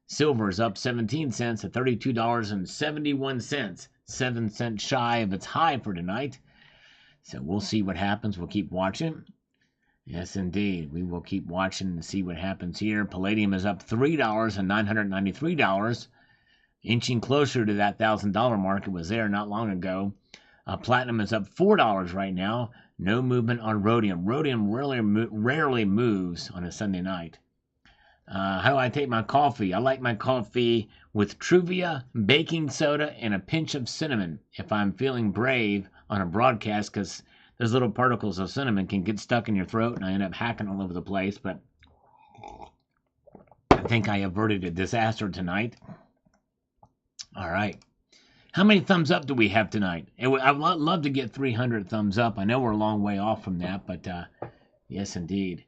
Silver is up 17 cents at $32.71. 7 cents shy of its high for tonight. So we'll see what happens. We'll keep watching. Yes, indeed. We will keep watching and see what happens here. Palladium is up $3 and $993. Inching closer to that $1,000 mark. It was there not long ago. Platinum is up $4 right now. No movement on rhodium. Rhodium rarely moves on a Sunday night. How do I take my coffee? I like my coffee with Truvia, baking soda, and a pinch of cinnamon if I'm feeling brave on a broadcast, because those little particles of cinnamon can get stuck in your throat and I end up hacking all over the place. But I think I averted a disaster tonight. All right. How many thumbs up do we have tonight? I would love to get 300 thumbs up. I know we're a long way off from that, but yes, indeed.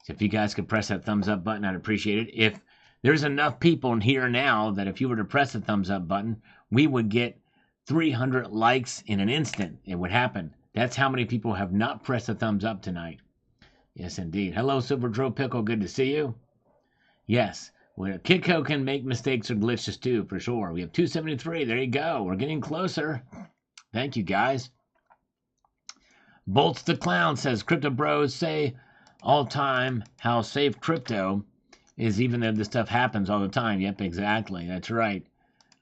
So if you guys could press that thumbs up button, I'd appreciate it. If there's enough people in here now that if you were to press the thumbs up button, we would get 300 likes in an instant. It would happen. That's how many people have not pressed the thumbs up tonight. Yes, indeed. Hello, Silver Dro Pickle. Good to see you. Yes. Well, Kitco can make mistakes or glitches too, for sure. We have 273. There you go. We're getting closer. Thank you, guys. Bolts the Clown says, Crypto Bros say all time how safe crypto is, even though this stuff happens all the time. Yep, exactly. That's right.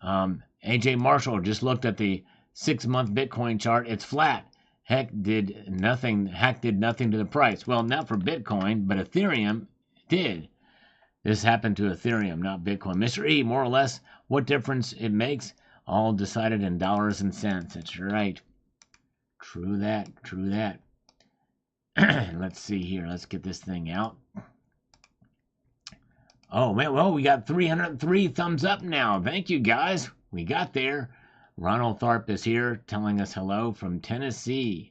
AJ Marshall just looked at the 6-month Bitcoin chart. It's flat. Hack did nothing to the price. Well, not for Bitcoin, but Ethereum did. This happened to Ethereum, not Bitcoin. Mr. E, more or less, what difference it makes? All decided in dollars and cents. That's right. True that. True that. Let's see here. Let's get this thing out. Oh, man. Well, we got 303 thumbs up now. Thank you, guys. We got there. Ronald Tharp is here telling us hello from Tennessee.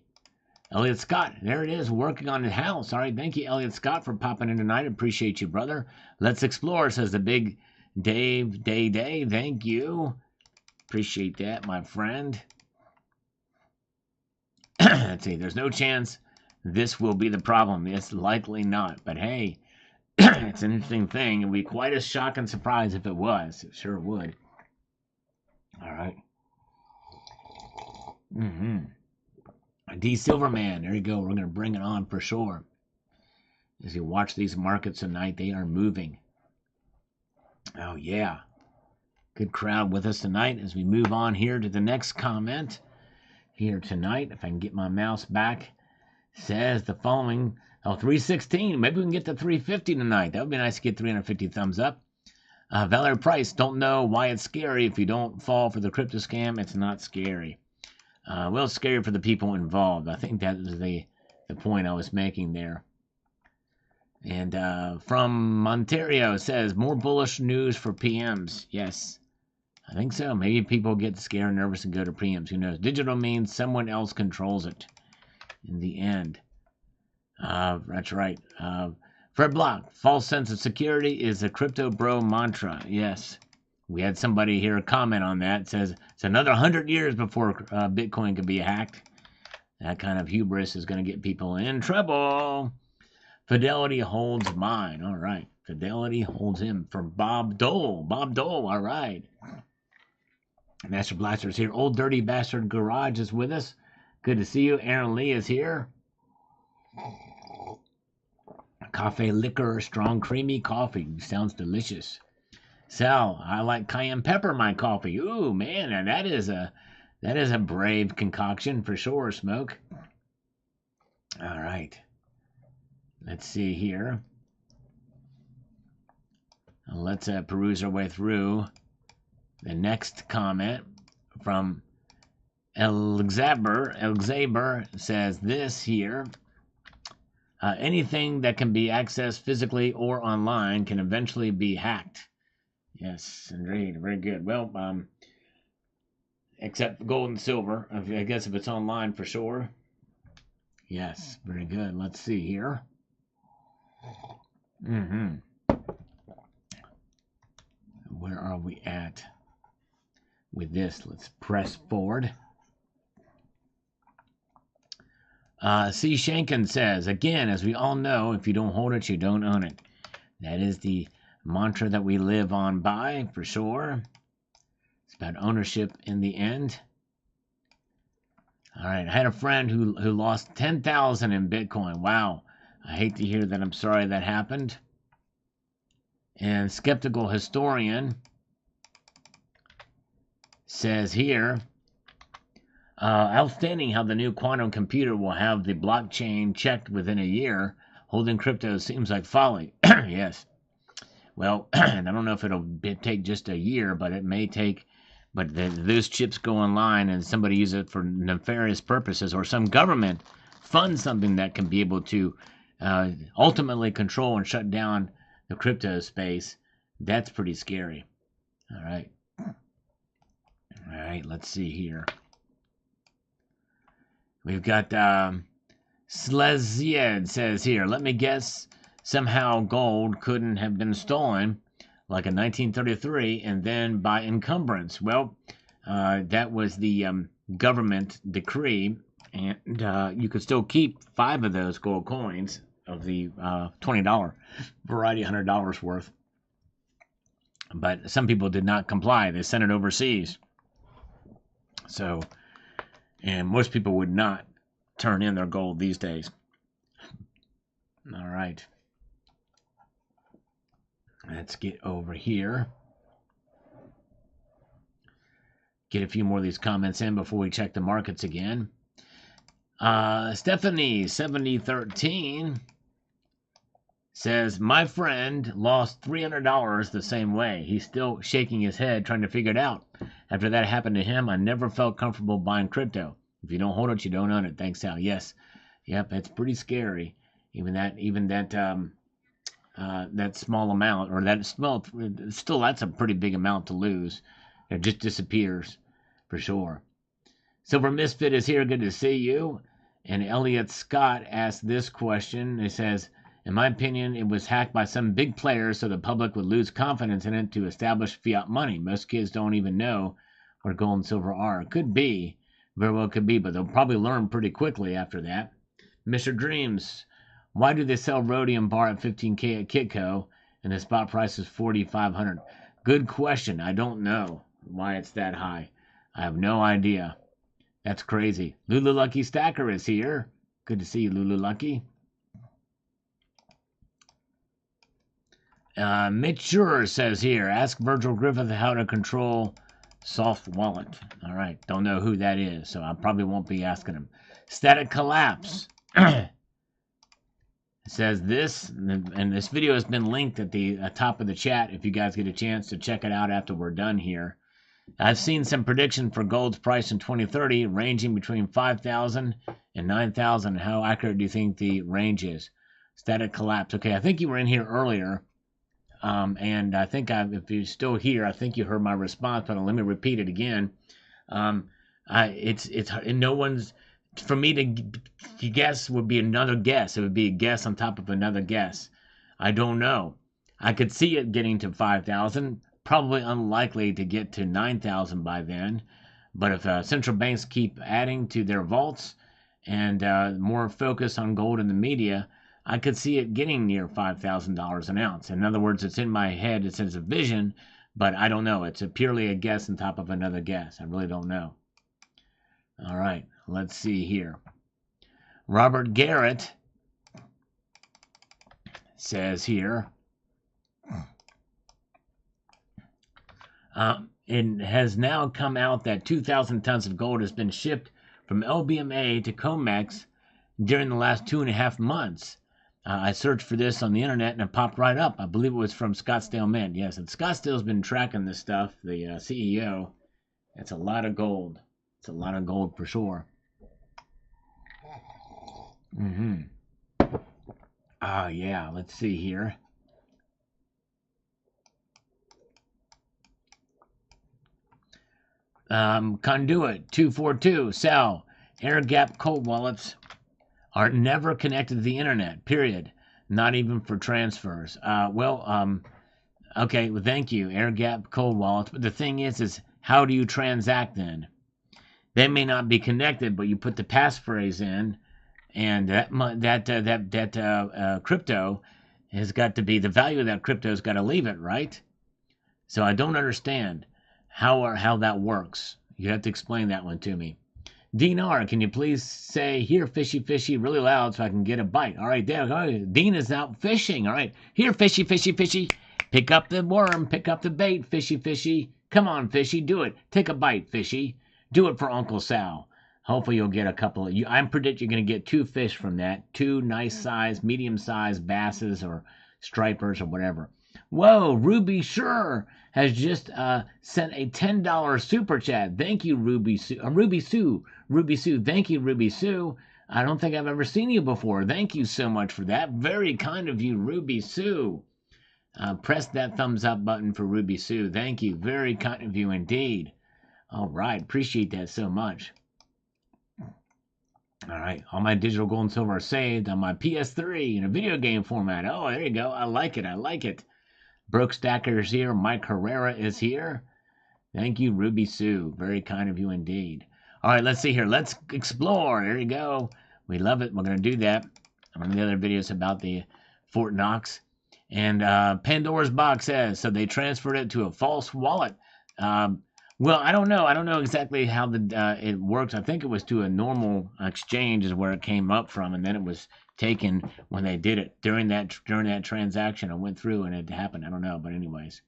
Elliot Scott, there it is, working on his house. All right, thank you, Elliot Scott, for popping in tonight. Appreciate you, brother. Let's explore, says the big Dave Day. Thank you. Appreciate that, my friend. Let's see, there's no chance this will be the problem. It's likely not. But hey, it's an interesting thing. It would be quite a shock and surprise if it was. It sure would. All right. D Silverman, there you go. We're going to bring it on for sure. As you watch these markets tonight, they are moving. Oh, yeah. Good crowd with us tonight as we move on here to the next comment here tonight. If I can get my mouse back. says the following. Oh, 316. Maybe we can get to 350 tonight. That would be nice to get 350 thumbs up. Valerie Price, don't know why it's scary. If you don't fall for the crypto scam, it's not scary. Well, it's scary for the people involved. I think that was the point I was making there. And from Ontario, it says, more bullish news for PMs. Yes, I think so. Maybe people get scared, nervous, and go to PMs. Who knows? Digital means someone else controls it in the end. That's right. Fred Block, false sense of security is a crypto bro mantra. Yes. We had somebody here comment on that. It says it's another 100 years before Bitcoin can be hacked. That kind of hubris is going to get people in trouble. Fidelity holds mine. All right. Fidelity holds him. For Bob Dole. Bob Dole. All right. Master Blaster's here. Old Dirty Bastard Garage is with us. Good to see you. Aaron Lee is here. Cafe liquor, strong creamy coffee. Sounds delicious. Sal, I like cayenne pepper in my coffee. Ooh, man, and that is a brave concoction for sure, Smoke. All right. Let's see here. Let's peruse our way through the next comment from Elxaber. Elxaber says this here. Anything that can be accessed physically or online can eventually be hacked. Yes, indeed. Very good. Well, except gold and silver. I guess if it's online for sure. Yes, very good. Let's see here. Where are we at with this? Let's press forward. C. Shankin says, again, as we all know, if you don't hold it, you don't own it. That is the mantra that we live on by, for sure. It's about ownership in the end. All right, I had a friend who lost 10,000 in Bitcoin. Wow, I hate to hear that. I'm sorry that happened. And Skeptical Historian says here, outstanding how the new quantum computer will have the blockchain checked within a year. Holding crypto seems like folly. Yes. Well, I don't know if it'll take just a year, but it may take. But those chips go online and somebody uses it for nefarious purposes, or some government funds something that can be able to ultimately control and shut down the crypto space. That's pretty scary. All right. All right, let's see here. We've got Slezied says here, let me guess, somehow gold couldn't have been stolen like in 1933 and then by encumbrance. Well, that was the government decree, and you could still keep 5 of those gold coins of the $20 variety, $100 worth. But some people did not comply. They sent it overseas. So, and most people would not turn in their gold these days. All right. Let's get over here. Get a few more of these comments in before we check the markets again. Stephanie 7013 says, my friend lost $300 the same way. He's still shaking his head trying to figure it out. After that happened to him, I never felt comfortable buying crypto. If you don't hold it, you don't own it. Thanks, Sal. Yes. Yep, it's pretty scary. Even that small amount, or that small, still that's a pretty big amount to lose. It just disappears for sure. Silver Misfit is here. Good to see you. And Elliot Scott asked this question. He says, in my opinion, it was hacked by some big players so the public would lose confidence in it to establish fiat money. Most kids don't even know where gold and silver are. Could be. Very well could be, but they'll probably learn pretty quickly after that. Mr. Dreams, why do they sell rhodium bar at 15K at Kitco and the spot price is 4,500? Good question. I don't know why it's that high. I have no idea. That's crazy. Lulu Lucky Stacker is here. Good to see you, Lulu Lucky. Mitch Schurer says here, ask Virgil Griffith how to control Soft Wallet. All right, don't know who that is, so I probably won't be asking him. Static Collapse It says this, and this video has been linked at the top of the chat if you guys get a chance to check it out after we're done here. I've seen some prediction for gold's price in 2030 ranging between 5,000 and 9,000. How accurate do you think the range is? Static collapse. Okay, I think you were in here earlier, and I think if you're still here, I think you heard my response, but let me repeat it again. It's no one's. For me to guess would be another guess. It would be a guess on top of another guess. I don't know. I could see it getting to 5,000. Probably unlikely to get to 9,000 by then. But if central banks keep adding to their vaults and more focus on gold in the media, I could see it getting near $5,000 an ounce. In other words, it's in my head. It's a vision, but I don't know. It's purely a guess on top of another guess. I really don't know. All right. Let's see here. Robert Garrett says here, it has now come out that 2,000 tons of gold has been shipped from LBMA to COMEX during the last 2.5 months. I searched for this on the internet and it popped right up. I believe it was from Scottsdale Mint. Yes, and Scottsdale's been tracking this stuff, the CEO. It's a lot of gold. It's a lot of gold for sure. Yeah, let's see here. Conduit 242, Sal, air gap cold wallets are never connected to the internet, period. Not even for transfers. Okay, well, thank you, air gap cold wallets. But the thing is how do you transact then? They may not be connected, but you put the passphrase in, and that crypto has got to be, the value of that crypto has got to leave it, right? So I don't understand how that works. You have to explain that one to me. Dean R, can you please say, here, fishy, fishy, really loud so I can get a bite? All right, there we go. Dean is out fishing. All right, here, fishy, fishy, fishy. Pick up the worm, pick up the bait, fishy, fishy. Come on, fishy, do it. Take a bite, fishy. Do it for Uncle Sal. Hopefully you'll get a couple of, I predict you're going to get 2 fish from that. 2 nice size, medium sized basses or stripers or whatever. Whoa, Ruby Sure has just sent a $10 super chat. Thank you, Ruby Sue. Ruby Sue. Thank you, Ruby Sue. I don't think I've ever seen you before. Thank you so much for that. Very kind of you, Ruby Sue. Press that thumbs up button for Ruby Sue. Thank you. Very kind of you indeed. All right. Appreciate that so much. All right. All my digital gold and silver are saved on my PS3 in a video game format. Oh, there you go. I like it. I like it. Broke Stacker is here. Mike Herrera is here. Thank you, Ruby Sue. Very kind of you indeed. All right, let's see here. Let's explore. There you go. We love it. We're going to do that. One of the other videos about the Fort Knox. And Pandora's Box says, so they transferred it to a false wallet. Well, I don't know. I don't know exactly how it works. I think it was to a normal exchange is where it came up from, and then it was taken when they did it during that transaction. I went through and it happened. I don't know, but anyways,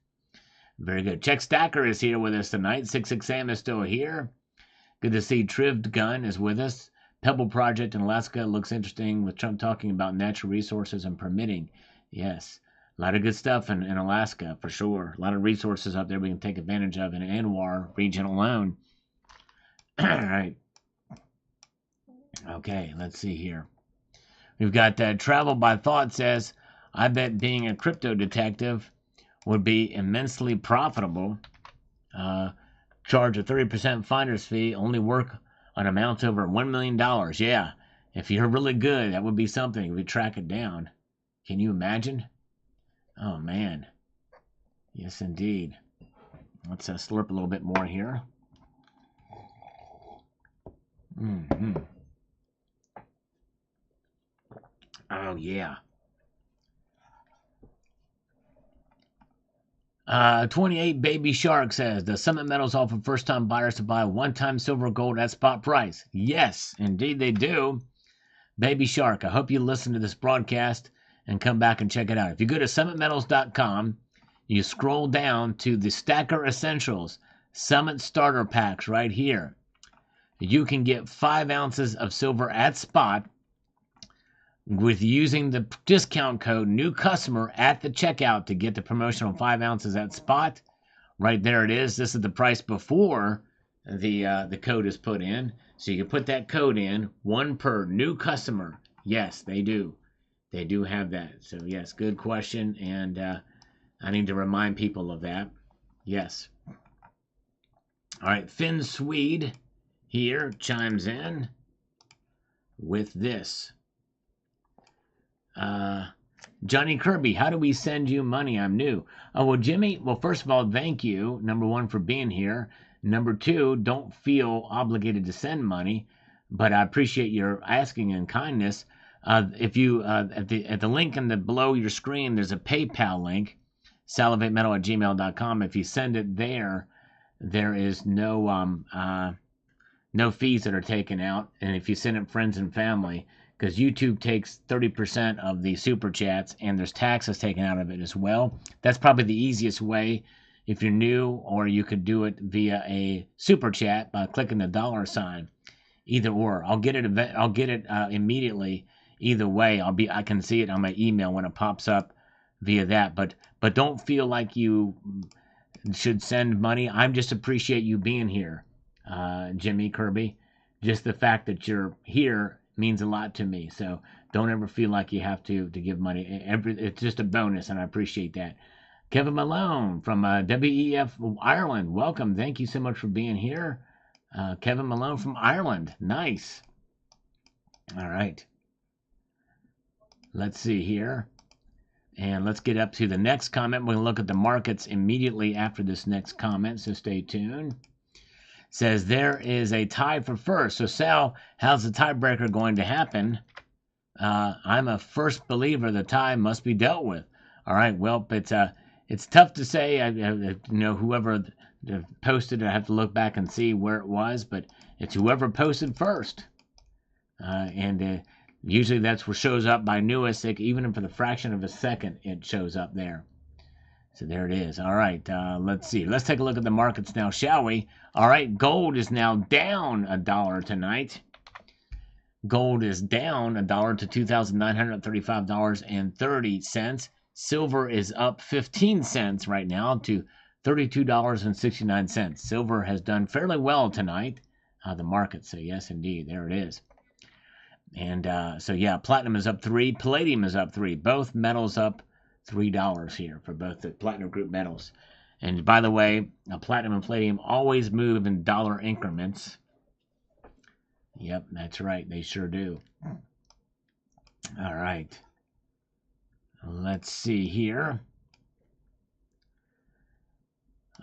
very good. Check Stacker is here with us tonight. 66 Sam is still here. Good to see Trived Gun is with us. Pebble Project in Alaska looks interesting with Trump talking about natural resources and permitting. Yes, a lot of good stuff in Alaska for sure. A lot of resources up there we can take advantage of in Anwar region alone. All right. Okay, let's see here. We've got Travel by Thought says, I bet being a crypto detective would be immensely profitable. Charge a 30% finder's fee, only work on amounts over $1 million. Yeah, if you're really good, that would be something. We track it down. Can you imagine? Oh, man. Yes, indeed. Let's slurp a little bit more here. Oh, yeah. 28 Baby Shark says, the Summit Metals offer first-time buyers to buy one-time silver gold at spot price. Yes, indeed they do. Baby Shark, I hope you listen to this broadcast and come back and check it out. If you go to summitmetals.com, you scroll down to the Stacker Essentials Summit Starter Packs right here. You can get 5 ounces of silver at spot with using the discount code new customer at the checkout to get the promotional 5 ounces at spot. Right there it is. This is the price before the code is put in. So you can put that code in, one per new customer. Yes, they do. They do have that. So yes, good question. And I need to remind people of that. Yes. All right, Finn Swede here chimes in with this. Johnny Kirby, how do we send you money? I'm new. Oh, well, Jimmy, well, first of all, thank you, number one, for being here. Number two, don't feel obligated to send money, but I appreciate your asking in kindness. If you at the link below your screen, there's a PayPal link, salivatemetal@gmail.com. If you send it there, there is no fees that are taken out, and if you send it friends and family, because YouTube takes 30% of the super chats and there's taxes taken out of it as well. That's probably the easiest way if you're new, or you could do it via a super chat by clicking the dollar sign. Either or, I'll get it immediately. Either way, I can see it on my email when it pops up via that. But don't feel like you should send money. I just appreciate you being here, Jimmy Kirby. Just the fact that you're here means a lot to me. So don't ever feel like you have to give money. It's just a bonus, and I appreciate that. Kevin Malone from WEF Ireland, welcome. Thank you so much for being here. Kevin Malone from Ireland, nice. All right. Let's see here. And let's get up to the next comment. We're going to look at the markets immediately after this next comment, so stay tuned. Says there is a tie for first. So Sal, how's the tiebreaker going to happen? I'm a first believer the tie must be dealt with. All right, well, it's tough to say. Whoever posted, I have to look back and see where it was, but it's whoever posted first. And usually that's what shows up by newest. Even for the fraction of a second, it shows up there. So there it is. All right, let's see. Let's take a look at the markets now, shall we? All right, gold is now down $1 tonight. Gold is down $1 to $2,935.30. Silver is up 15 cents right now to $32.69. Silver has done fairly well tonight, the market. So yes, indeed, there it is. And so yeah, platinum is up 3, palladium is up 3. Both metals up $3 here for both the platinum group metals. And by the way, platinum and palladium always move in dollar increments. Yep, that's right. They sure do. All right. Let's see here.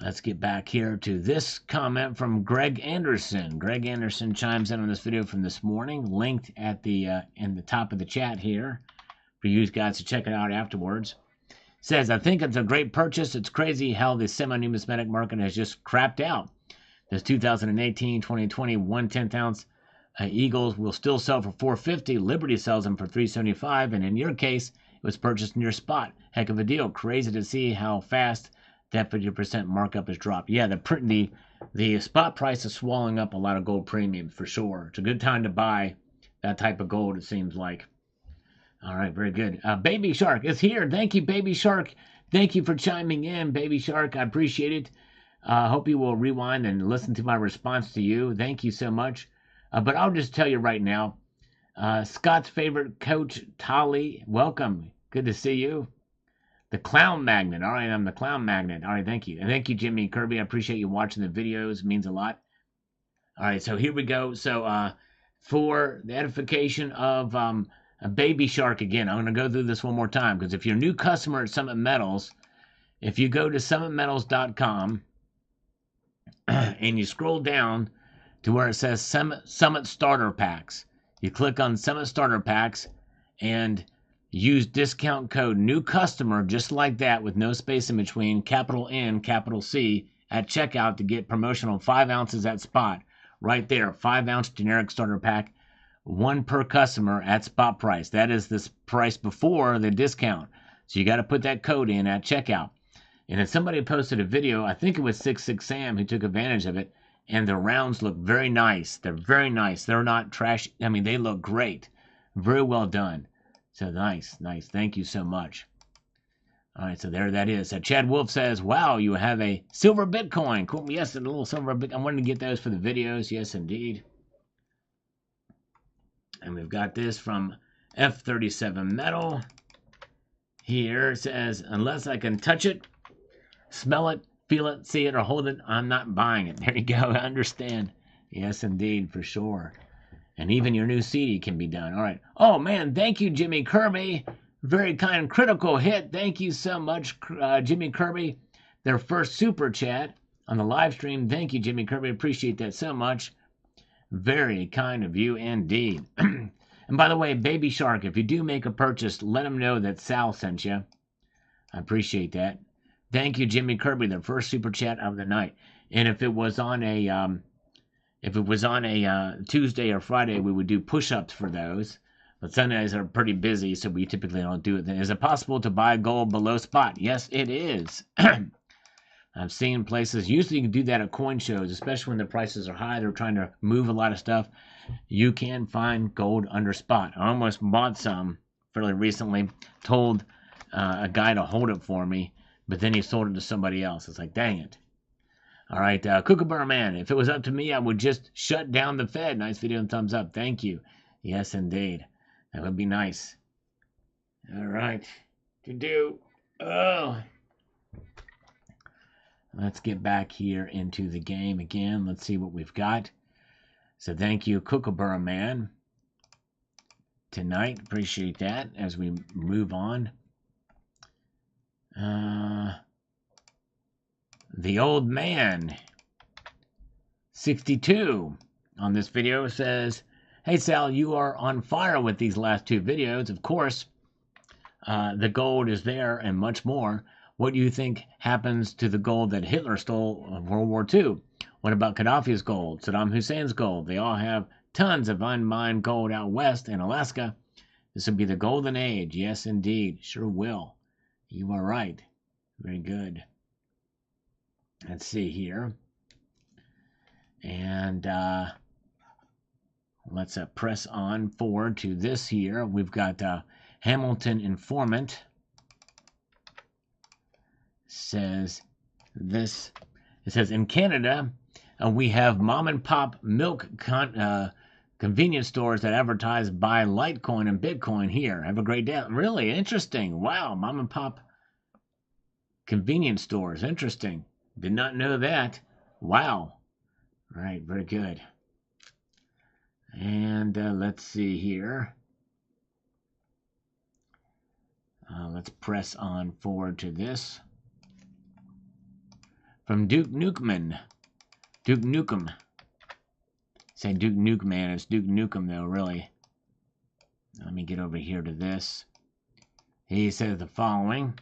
Let's get back here to this comment from Greg Anderson. Greg Anderson chimes in on this video from this morning, linked at the in the top of the chat here for you guys to check it out afterwards. Says, I think it's a great purchase. It's crazy how the semi-numismatic market has just crapped out. This 2018, 2020, 1/10 ounce Eagles will still sell for $450. Liberty sells them for $375. And in your case, it was purchased near spot. Heck of a deal. Crazy to see how fast that 50% markup has dropped. Yeah, the spot price is swallowing up a lot of gold premium for sure. It's a good time to buy that type of gold, it seems like. All right, very good. Baby Shark is here. Thank you, Baby Shark. Thank you for chiming in, Baby Shark. I appreciate it. Hope you will rewind and listen to my response to you. Thank you so much. But I'll just tell you right now, Scott's favorite coach, Tolly, welcome. Good to see you. The Clown Magnet. All right, I'm the Clown Magnet. All right, thank you. And thank you, Jimmy Kirby. I appreciate you watching the videos. It means a lot. All right, so here we go. So for the edification of a Baby Shark again, I'm going to go through this one more time, because if you're a new customer at Summit Metals, if you go to summitmetals.com and you scroll down to where it says Summit Starter Packs, you click on Summit Starter Packs and use discount code new customer, just like that, with no space in between, capital N, capital C, at checkout to get promotional 5 ounces at spot. Right there, 5 ounce generic starter pack, 1 per customer at spot price. That is this price before the discount. So you got to put that code in at checkout. And if somebody posted a video, I think it was 66 Sam who took advantage of it, and the rounds look very nice. They're very nice. They're not trash. I mean, they look great. Very well done. So nice. Thank you so much. All right, so there that is. Chad Wolf says, wow, you have a silver Bitcoin. Cool. Yes, a little silver Bitcoin. I wanted to get those for the videos. Yes, indeed. And we've got this from F37 Metal. Here it says, unless I can touch it, smell it, feel it, see it, or hold it, I'm not buying it. There you go. I understand. Yes, indeed, for sure. And even your new CD can be done. All right. Oh, man, thank you, Jimmy Kirby. Very kind, critical hit. Thank you so much, Jimmy Kirby. Their first super chat on the live stream. Thank you, Jimmy Kirby. Appreciate that so much. Very kind of you indeed. And by the way, Baby Shark, if you do make a purchase, let them know that Sal sent you. I appreciate that. Thank you, Jimmy Kirby, their first super chat of the night. And if it was on a Tuesday or Friday, we would do push-ups for those. But Sundays are pretty busy, so we typically don't do it. Then is it possible to buy gold below spot? Yes, it is. I've seen places. Usually you can do that at coin shows, especially when the prices are high. They're trying to move a lot of stuff. You can find gold under spot. I almost bought some fairly recently. Told a guy to hold it for me, but then he sold it to somebody else. It's like, dang it. All right, Kookaburra Man, if it was up to me, I would just shut down the Fed. Nice video and thumbs up. Thank you. Yes, indeed. That would be nice. All right. Oh. Let's get back here into the game again. Let's see what we've got. So thank you, Kookaburra Man, tonight. Appreciate that as we move on. The old man, 62, on this video says, hey, Sal, you are on fire with these last two videos. Of course, the gold is there and much more. What do you think happens to the gold that Hitler stole in World War II? What about Gaddafi's gold, Saddam Hussein's gold? They all have tons of unmined gold out west in Alaska. This would be the golden age. Yes, indeed. Sure will. You are right. Very good. Let's see here. And let's press on forward to this here. We've got Hamilton Informant. Says this. It says, in Canada, we have mom and pop milk convenience stores that advertise buy Litecoin and Bitcoin here. Have a great day. Really interesting. Wow, mom and pop convenience stores. Interesting. Did not know that. Wow. All right, very good. And let's see here. Let's press on forward to this. From Duke Nukem. Duke Nukem. Say Duke Nuke, man. It's Duke Nukem, though, really. Let me get over here to this. He says the following.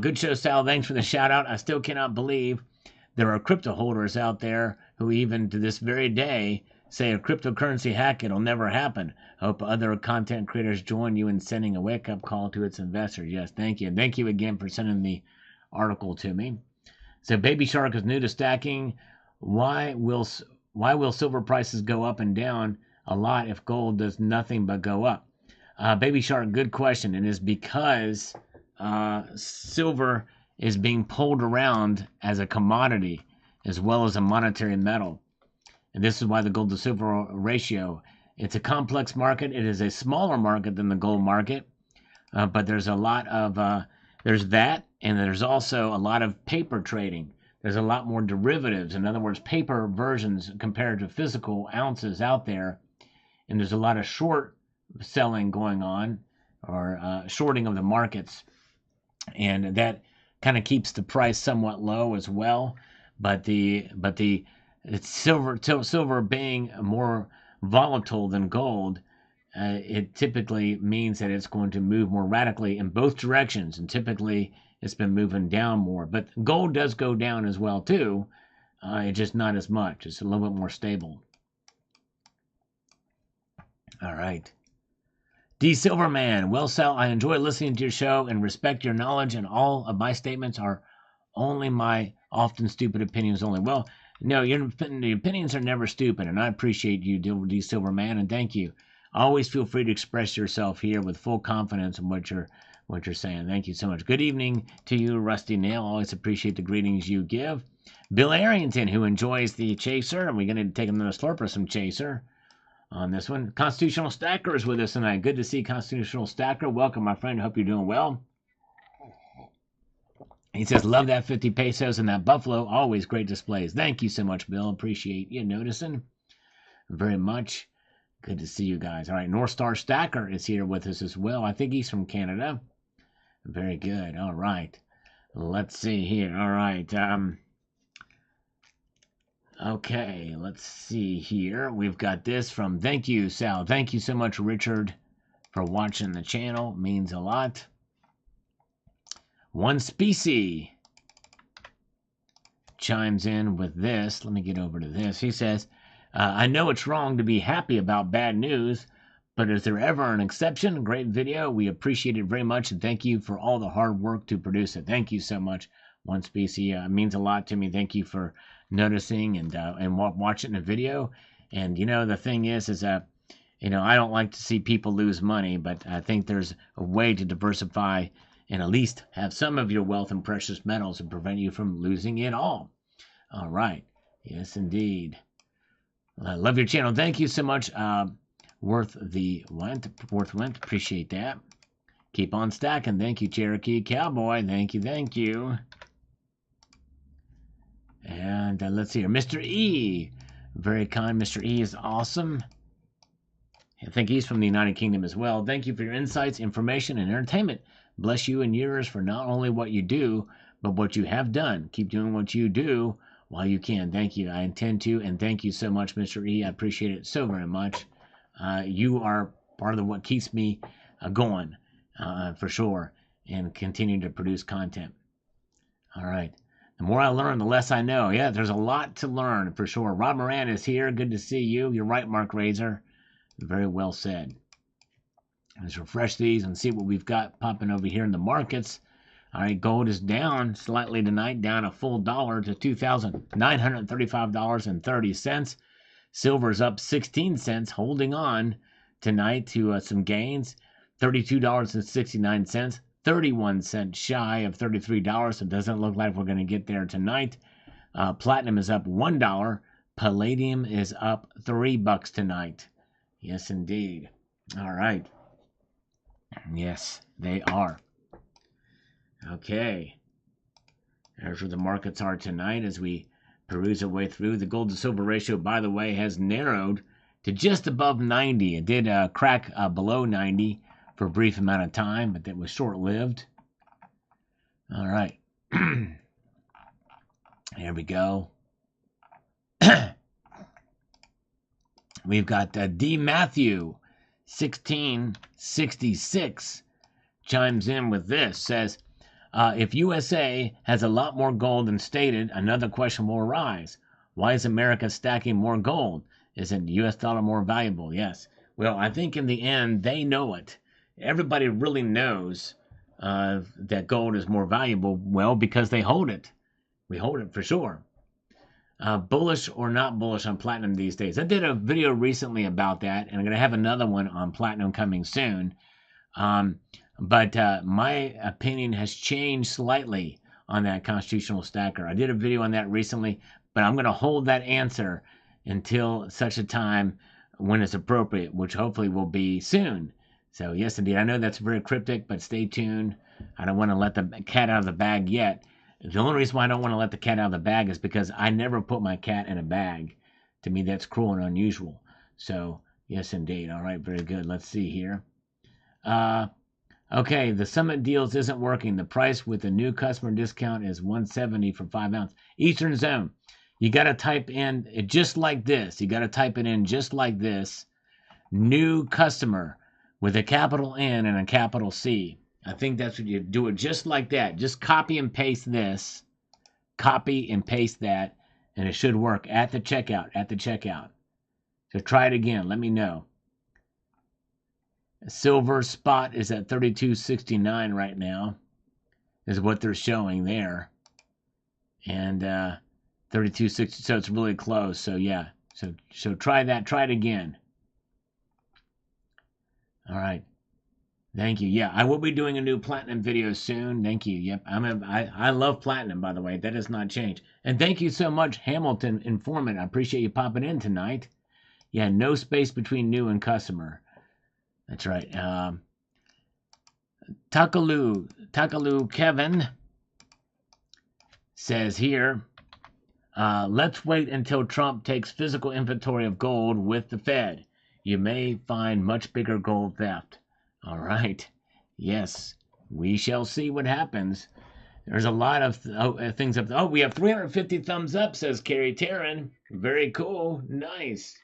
Good show, Sal. Thanks for the shout-out. I still cannot believe there are crypto holders out there who even to this very day say a cryptocurrency hack, it'll never happen. Hope other content creators join you in sending a wake-up call to its investors. Yes, thank you. And thank you again for sending the article to me. So Baby Shark is new to stacking. Why will silver prices go up and down a lot if gold does nothing but go up? Baby Shark, good question. And it's because silver is being pulled around as a commodity as well as a monetary metal. And this is why the gold to silver ratio. It's a complex market. It is a smaller market than the gold market. But there's a lot of, there's that. And there's also a lot of paper trading. There's a lot more derivatives. In other words, paper versions compared to physical ounces out there. And there's a lot of short selling going on, or shorting of the markets. And that kind of keeps the price somewhat low as well. But it's silver being more volatile than gold, it typically means that it's going to move more radically in both directions. And typically it's been moving down more. But gold does go down as well, too. It's just not as much. It's a little bit more stable. All right. D. Silverman. Well, Sal, I enjoy listening to your show and respect your knowledge, and all of my statements are only my often stupid opinions only. Well, no, your opinions are never stupid, and I appreciate you, D. Silverman, and thank you. Always feel free to express yourself here with full confidence in what you're saying. Thank you so much. Good evening to you, Rusty Nail. Always appreciate the greetings you give. Bill Arrington, who enjoys the Chaser, and we're going to take another slurp of some Chaser on this one. Constitutional Stacker is with us tonight. Good to see Constitutional Stacker. Welcome, my friend. Hope you're doing well. He says, love that 50 pesos and that Buffalo. Always great displays. Thank you so much, Bill. Appreciate you noticing very much. Good to see you guys. All right, North Star Stacker is here with us as well. I think he's from Canada. Very good. All right. Let's see here. All right. Okay, let's see here. We've got this from, thank you, Sal. Thank you so much, Richard, for watching the channel. Means a lot. One Species chimes in with this. Let me get over to this. He says, I know it's wrong to be happy about bad news, but is there ever an exception? Great video. We appreciate it very much, and thank you for all the hard work to produce it. Thank you so much, One Species. It means a lot to me. Thank you for noticing and watching the video. And, you know, the thing is you know, I don't like to see people lose money, but I think there's a way to diversify and at least have some of your wealth in precious metals and prevent you from losing it all. All right. Yes, indeed. I love your channel. Thank you so much. Worth went. Appreciate that. Keep on stacking. Thank you, Cherokee Cowboy. Thank you. Thank you. And let's see here. Mr. E. Very kind. Mr. E is awesome. I think he's from the United Kingdom as well. Thank you for your insights, information, and entertainment. Bless you and yours for not only what you do, but what you have done. Keep doing what you do while you can. Thank you. I intend to, and thank you so much, Mr. E. I appreciate it so very much. You are part of what keeps me going, for sure, and continue to produce content. All right. The more I learn, the less I know. Yeah, there's a lot to learn, for sure. Rob Moran is here. Good to see you. You're right, Mark Razor. Very well said. Let's refresh these and see what we've got popping over here in the markets. All right, gold is down slightly tonight, down a full dollar to $2,935.30. Silver's up 16 cents, holding on tonight to some gains, $32.69, 31 cents shy of $33. It doesn't look like we're going to get there tonight. Platinum is up $1. Palladium is up $3 tonight. Yes, indeed. All right. Yes, they are. Okay. There's where the markets are tonight as we peruse our way through. The gold to silver ratio, by the way, has narrowed to just above 90. It did crack below 90 for a brief amount of time, but that was short-lived. All right. Here we go. We've got D. Matthew, 1666, chimes in with this, says, if USA has a lot more gold than stated, another question will arise. Why is America stacking more gold? Is the US dollar more valuable? Yes. Well, I think in the end, they know it. Everybody really knows that gold is more valuable, well, because they hold it. We hold it for sure. Bullish or not bullish on platinum these days. I did a video recently about that, and I'm going to have another one on platinum coming soon. But my opinion has changed slightly on that constitutional stacker. I did a video on that recently, but I'm going to hold that answer until such a time when it's appropriate, which hopefully will be soon. So yes, indeed. I know that's very cryptic, but stay tuned. I don't want to let the cat out of the bag yet. The only reason why I don't want to let the cat out of the bag is because I never put my cat in a bag. To me, that's cruel and unusual. So, yes, indeed. All right, very good. Let's see here. Okay, the Summit deals isn't working. The price with the new customer discount is $170 for 5 ounce. Eastern Zone. You got to type in just like this. You got to type it in just like this. New customer with a capital N and a capital C. I think that's what you do, it just like that. Just copy and paste this. Copy and paste that. And it should work at the checkout. So try it again. Let me know. Silver spot is at $32.69 right now. Is what they're showing there. And $32.60. So it's really close. So yeah. So try that. Try it again. All right. Thank you. Yeah, I will be doing a new platinum video soon. Thank you. Yep, I love platinum, by the way. That has not changed. And thank you so much, Hamilton Informant. I appreciate you popping in tonight. Yeah, no space between new and customer. That's right. Takalu Kevin says here, let's wait until Trump takes physical inventory of gold with the Fed. You may find much bigger gold theft. All right. Yes, we shall see what happens. There's a lot of things up. Oh, we have 350 thumbs up, says Carrie Taryn. Very cool. Nice.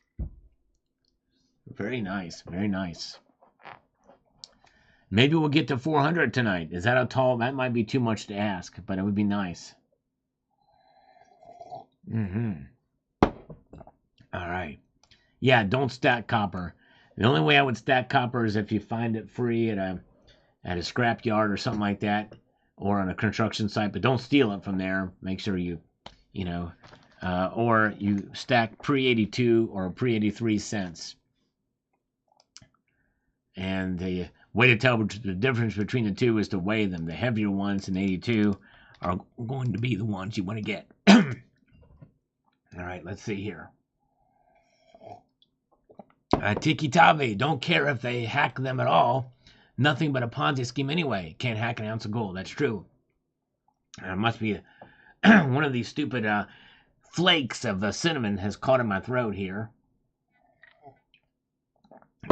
Very nice. Very nice. Maybe we'll get to 400 tonight. Is that a tall? That might be too much to ask, but it would be nice. All right. Yeah, don't stack copper. The only way I would stack copper is if you find it free at a scrap yard or something like that, or on a construction site. But don't steal it from there. Make sure you or you stack pre-82 or pre-83 cents. And the way to tell the difference between the two is to weigh them. The heavier ones in 82 are going to be the ones you want to get. All right, let's see here. Tiki Tavi, don't care if they hack them at all. Nothing but a Ponzi scheme anyway. Can't hack an ounce of gold. That's true. It must be one of these stupid flakes of cinnamon has caught in my throat here.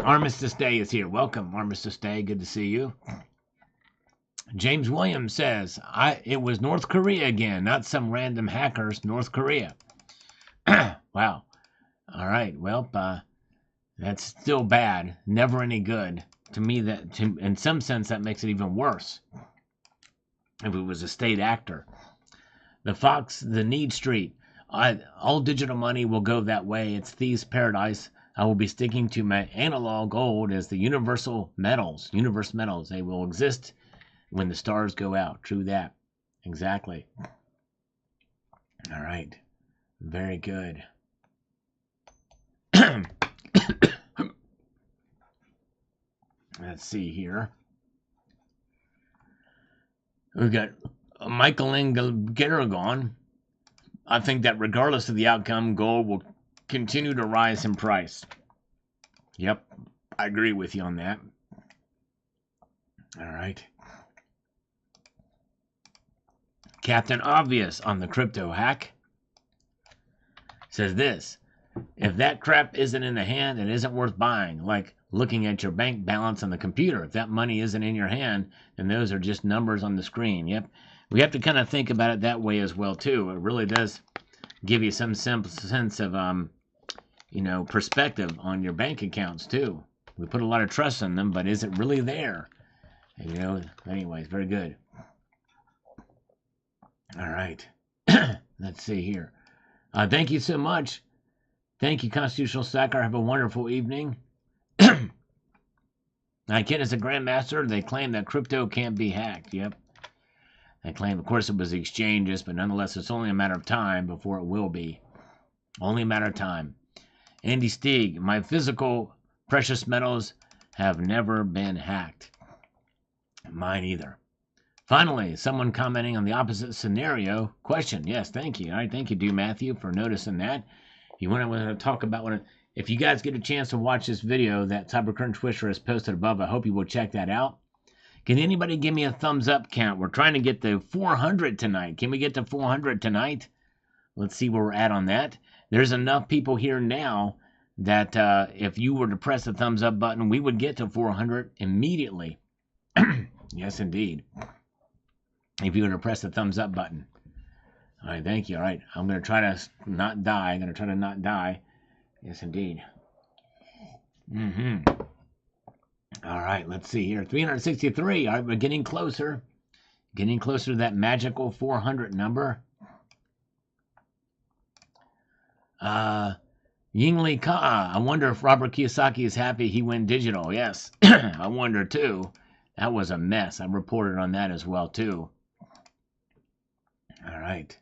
Armistice Day is here. Welcome, Armistice Day. Good to see you. James Williams says, it was North Korea again, not some random hackers. North Korea. Wow. All right. Well, that's still bad. Never any good. To me, in some sense, that makes it even worse. If it was a state actor. The Fox, the Need Street. All digital money will go that way. It's thieves' paradise. I will be sticking to my analog gold as the universal metals. Universe metals. They will exist when the stars go out. True that. Exactly. All right. Very good. Let's see here. We've got Michael Garagon. I think that regardless of the outcome, gold will continue to rise in price. Yep, I agree with you on that. All right. Captain Obvious on the crypto hack says this. If that crap isn't in the hand, it isn't worth buying. Like looking at your bank balance on the computer. If that money isn't in your hand, then those are just numbers on the screen. Yep. We have to kind of think about it that way as well, too. It really does give you some sense of, perspective on your bank accounts, too. We put a lot of trust in them, but is it really there? And, anyways, very good. All right. Let's see here. Thank you so much. Thank you, Constitutional Sacker. Have a wonderful evening. Ken is a grandmaster. They claim that crypto can't be hacked. Yep. They claim, of course, it was the exchanges, but nonetheless, it's only a matter of time before it will be. Only a matter of time. Andy Steeg, my physical precious metals have never been hacked. Mine either. Finally, someone commenting on the opposite scenario. Question. Yes, thank you. All right, thank you, Do Matthew, for noticing that. If you want to talk about if you guys get a chance to watch this video that Cybercurrent Twister has posted above, I hope you will check that out. Can anybody give me a thumbs up count? We're trying to get to 400 tonight. Can we get to 400 tonight? Let's see where we're at on that. There's enough people here now that if you were to press the thumbs up button, we would get to 400 immediately. Yes, indeed. If you were to press the thumbs up button. All right, thank you. All right, I'm going to try to not die. I'm going to try to not die. Yes, indeed. All right, let's see here. 363. All right, we're getting closer. Getting closer to that magical 400 number. Yingli Ka. I wonder if Robert Kiyosaki is happy he went digital. Yes, I wonder too. That was a mess. I reported on that as well too. All right.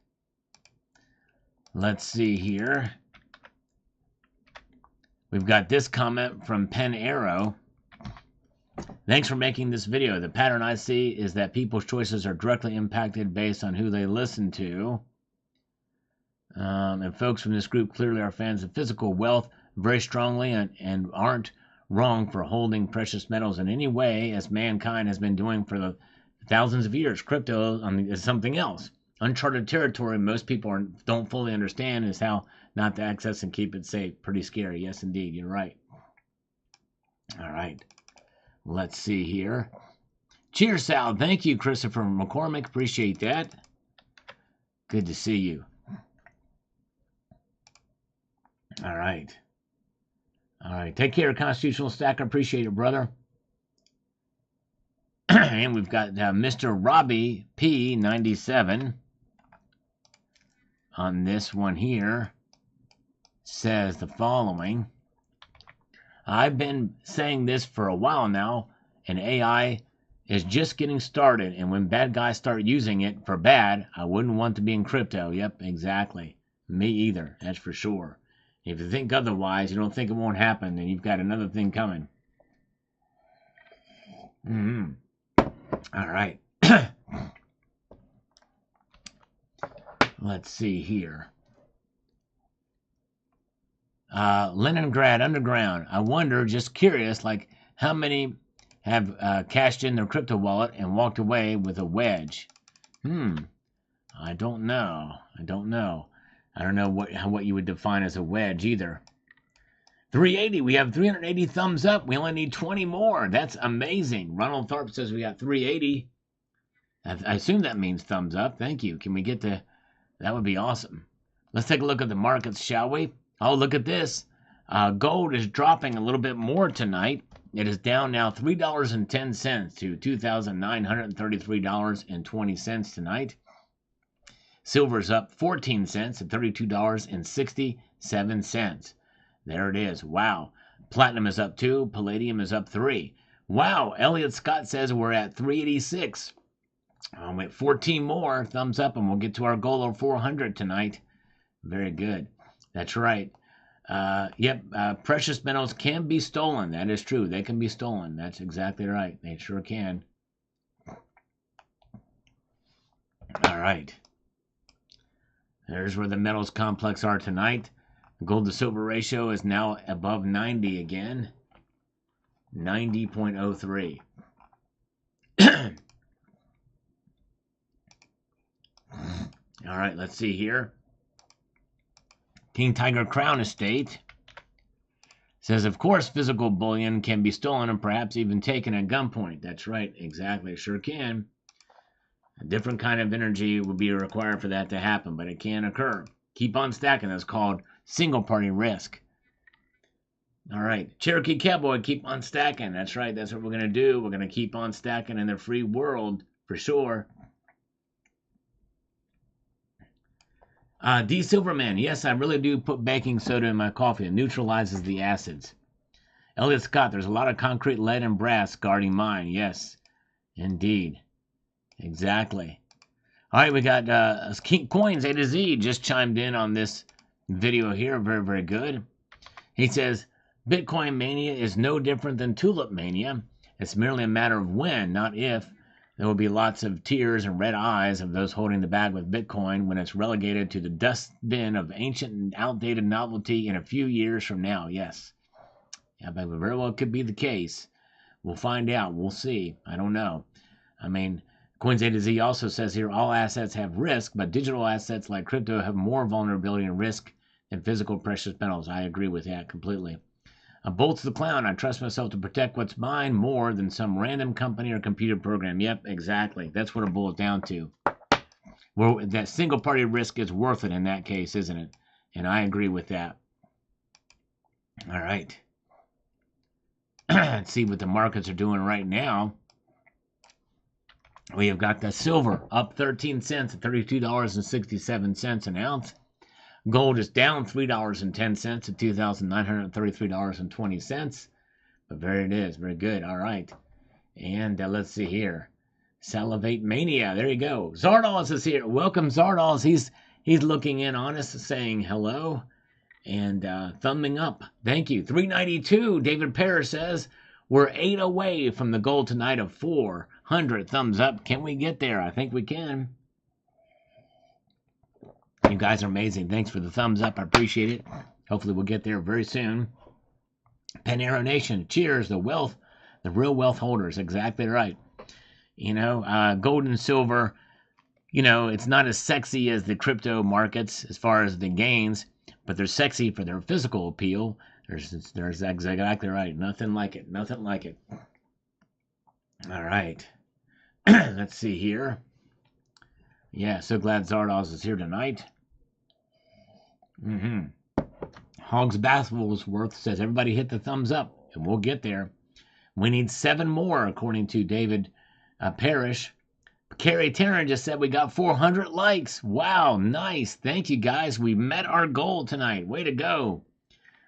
Let's see here. We've got this comment from Pen Arrow. Thanks for making this video. The pattern I see is that people's choices are directly impacted based on who they listen to. And folks from this group clearly are fans of physical wealth very strongly and aren't wrong for holding precious metals in any way, as mankind has been doing for the thousands of years. Crypto is something else. Uncharted territory most people don't fully understand is how not to access and keep it safe. Pretty scary. Yes, indeed. You're right. All right. Let's see here. Cheers, Sal. Thank you, Christopher McCormick. Appreciate that. Good to see you. All right. All right. Take care, Constitutional Stacker. Appreciate it, brother. And we've got Mr. Robbie P97 on this one here. Says the following. I've been saying this for a while now, and AI is just getting started, and when bad guys start using it for bad, I wouldn't want to be in crypto. Yep, exactly. Me either, that's for sure. If you think otherwise, you don't think it won't happen, then you've got another thing coming. All right. Let's see here. Leningrad Underground. I wonder, just curious, like how many have cashed in their crypto wallet and walked away with a wedge? I don't know. I don't know what you would define as a wedge either. 380. We have 380 thumbs up. We only need 20 more. That's amazing. Ronald Tharp says we got 380. I assume that means thumbs up. Thank you. Can we get to... That would be awesome. Let's take a look at the markets, shall we? Oh, look at this. Gold is dropping a little bit more tonight. It is down now $3.10 to $2,933.20 tonight. Silver's up 14 cents at $32.67. There it is. Wow. Platinum is up 2. Palladium is up 3. Wow. Elliot Scott says we're at 386. Wait, 14 more. Thumbs up and we'll get to our goal of 400 tonight. Very good. That's right. Precious metals can be stolen. That is true. They can be stolen. That's exactly right. They sure can. All right. There's where the metals complex are tonight. The gold to silver ratio is now above 90 again. 90.03. All right, let's see here. King Tiger Crown Estate says, of course, physical bullion can be stolen and perhaps even taken at gunpoint. That's right, exactly, it sure can. A different kind of energy would be required for that to happen, but it can occur. Keep on stacking. That's called single-party risk. All right, Cherokee Cowboy, keep on stacking. That's right, that's what we're going to do. We're going to keep on stacking in the free world, for sure. D. Silverman, yes, I really do put baking soda in my coffee. It neutralizes the acids. Elliot Scott, there's a lot of concrete, lead, and brass guarding mine. Yes, indeed. Exactly. All right, we got Coins A to Z just chimed in on this video here. Very, very good. He says, Bitcoin mania is no different than tulip mania. It's merely a matter of when, not if. There will be lots of tears and red eyes of those holding the bag with Bitcoin when it's relegated to the dustbin of ancient and outdated novelty in a few years from now. Yes. Yeah, but very well could be the case. We'll find out. We'll see. I don't know. I mean, Coins A to Z also says here all assets have risk, but digital assets like crypto have more vulnerability and risk than physical precious metals. I agree with that completely. Bolts the clown. I trust myself to protect what's mine more than some random company or computer program. Yep, exactly. That's what it boils down to. Well, that single party risk is worth it in that case, isn't it? And I agree with that. All right. Let's see what the markets are doing right now. We have got the silver up 13 cents at $32.67 an ounce. Gold is down $3.10 to $2,933.20. But there it is. Very good. All right. And let's see here. Salivate Mania. There you go. Zardos is here. Welcome, Zardos. He's looking in on us, saying hello and thumbing up. Thank you. 392. David Parrish says, We're 8 away from the goal tonight of 400 thumbs up. Can we get there? I think we can. You guys are amazing. Thanks for the thumbs up. I appreciate it. Hopefully we'll get there very soon. Panero Nation, cheers. The real wealth holders. Exactly right. Gold and silver, it's not as sexy as the crypto markets as far as the gains, but they're sexy for their physical appeal. There's exactly right. Nothing like it. Nothing like it. All right. Let's see here. Yeah, so glad Zardoz is here tonight. Hogs Bathwoolsworth says, everybody hit the thumbs up, and we'll get there. We need 7 more, according to David Parrish. Carrie Taryn just said we got 400 likes. Wow, nice. Thank you, guys. We met our goal tonight. Way to go.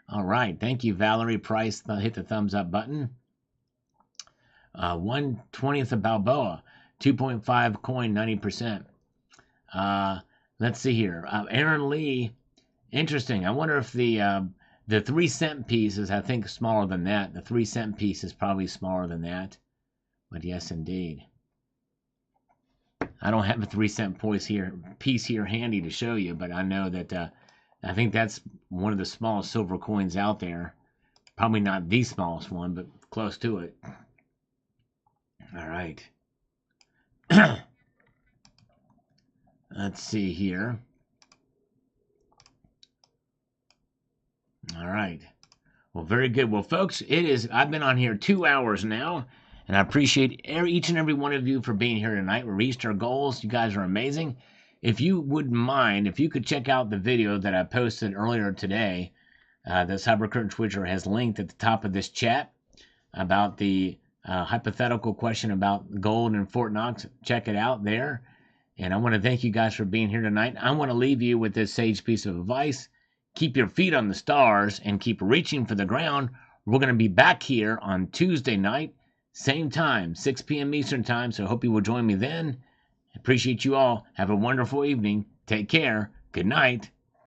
All right. Thank you, Valerie Price. Hit the thumbs up button. 1/20th of Balboa. 2.5 coin, 90%. Let's see here. Aaron Lee. Interesting. I wonder if the 3-cent piece is, I think, smaller than that. The 3-cent piece is probably smaller than that. But yes, indeed. I don't have a 3-cent piece here handy to show you, but I know that I think that's one of the smallest silver coins out there. Probably not the smallest one, but close to it. All right. Let's see here. All right. Well, very good. Well, folks, I've been on here 2 hours now, and I appreciate each and every one of you for being here tonight. We reached our goals. You guys are amazing. If you wouldn't mind, if you could check out the video that I posted earlier today, that Cybercurtain Twitcher has linked at the top of this chat about the hypothetical question about gold in Fort Knox. Check it out there. And I want to thank you guys for being here tonight. I want to leave you with this sage piece of advice. Keep your feet on the stars and keep reaching for the ground. We're going to be back here on Tuesday night, same time, 6 p.m. Eastern time. So I hope you will join me then. Appreciate you all. Have a wonderful evening. Take care. Good night.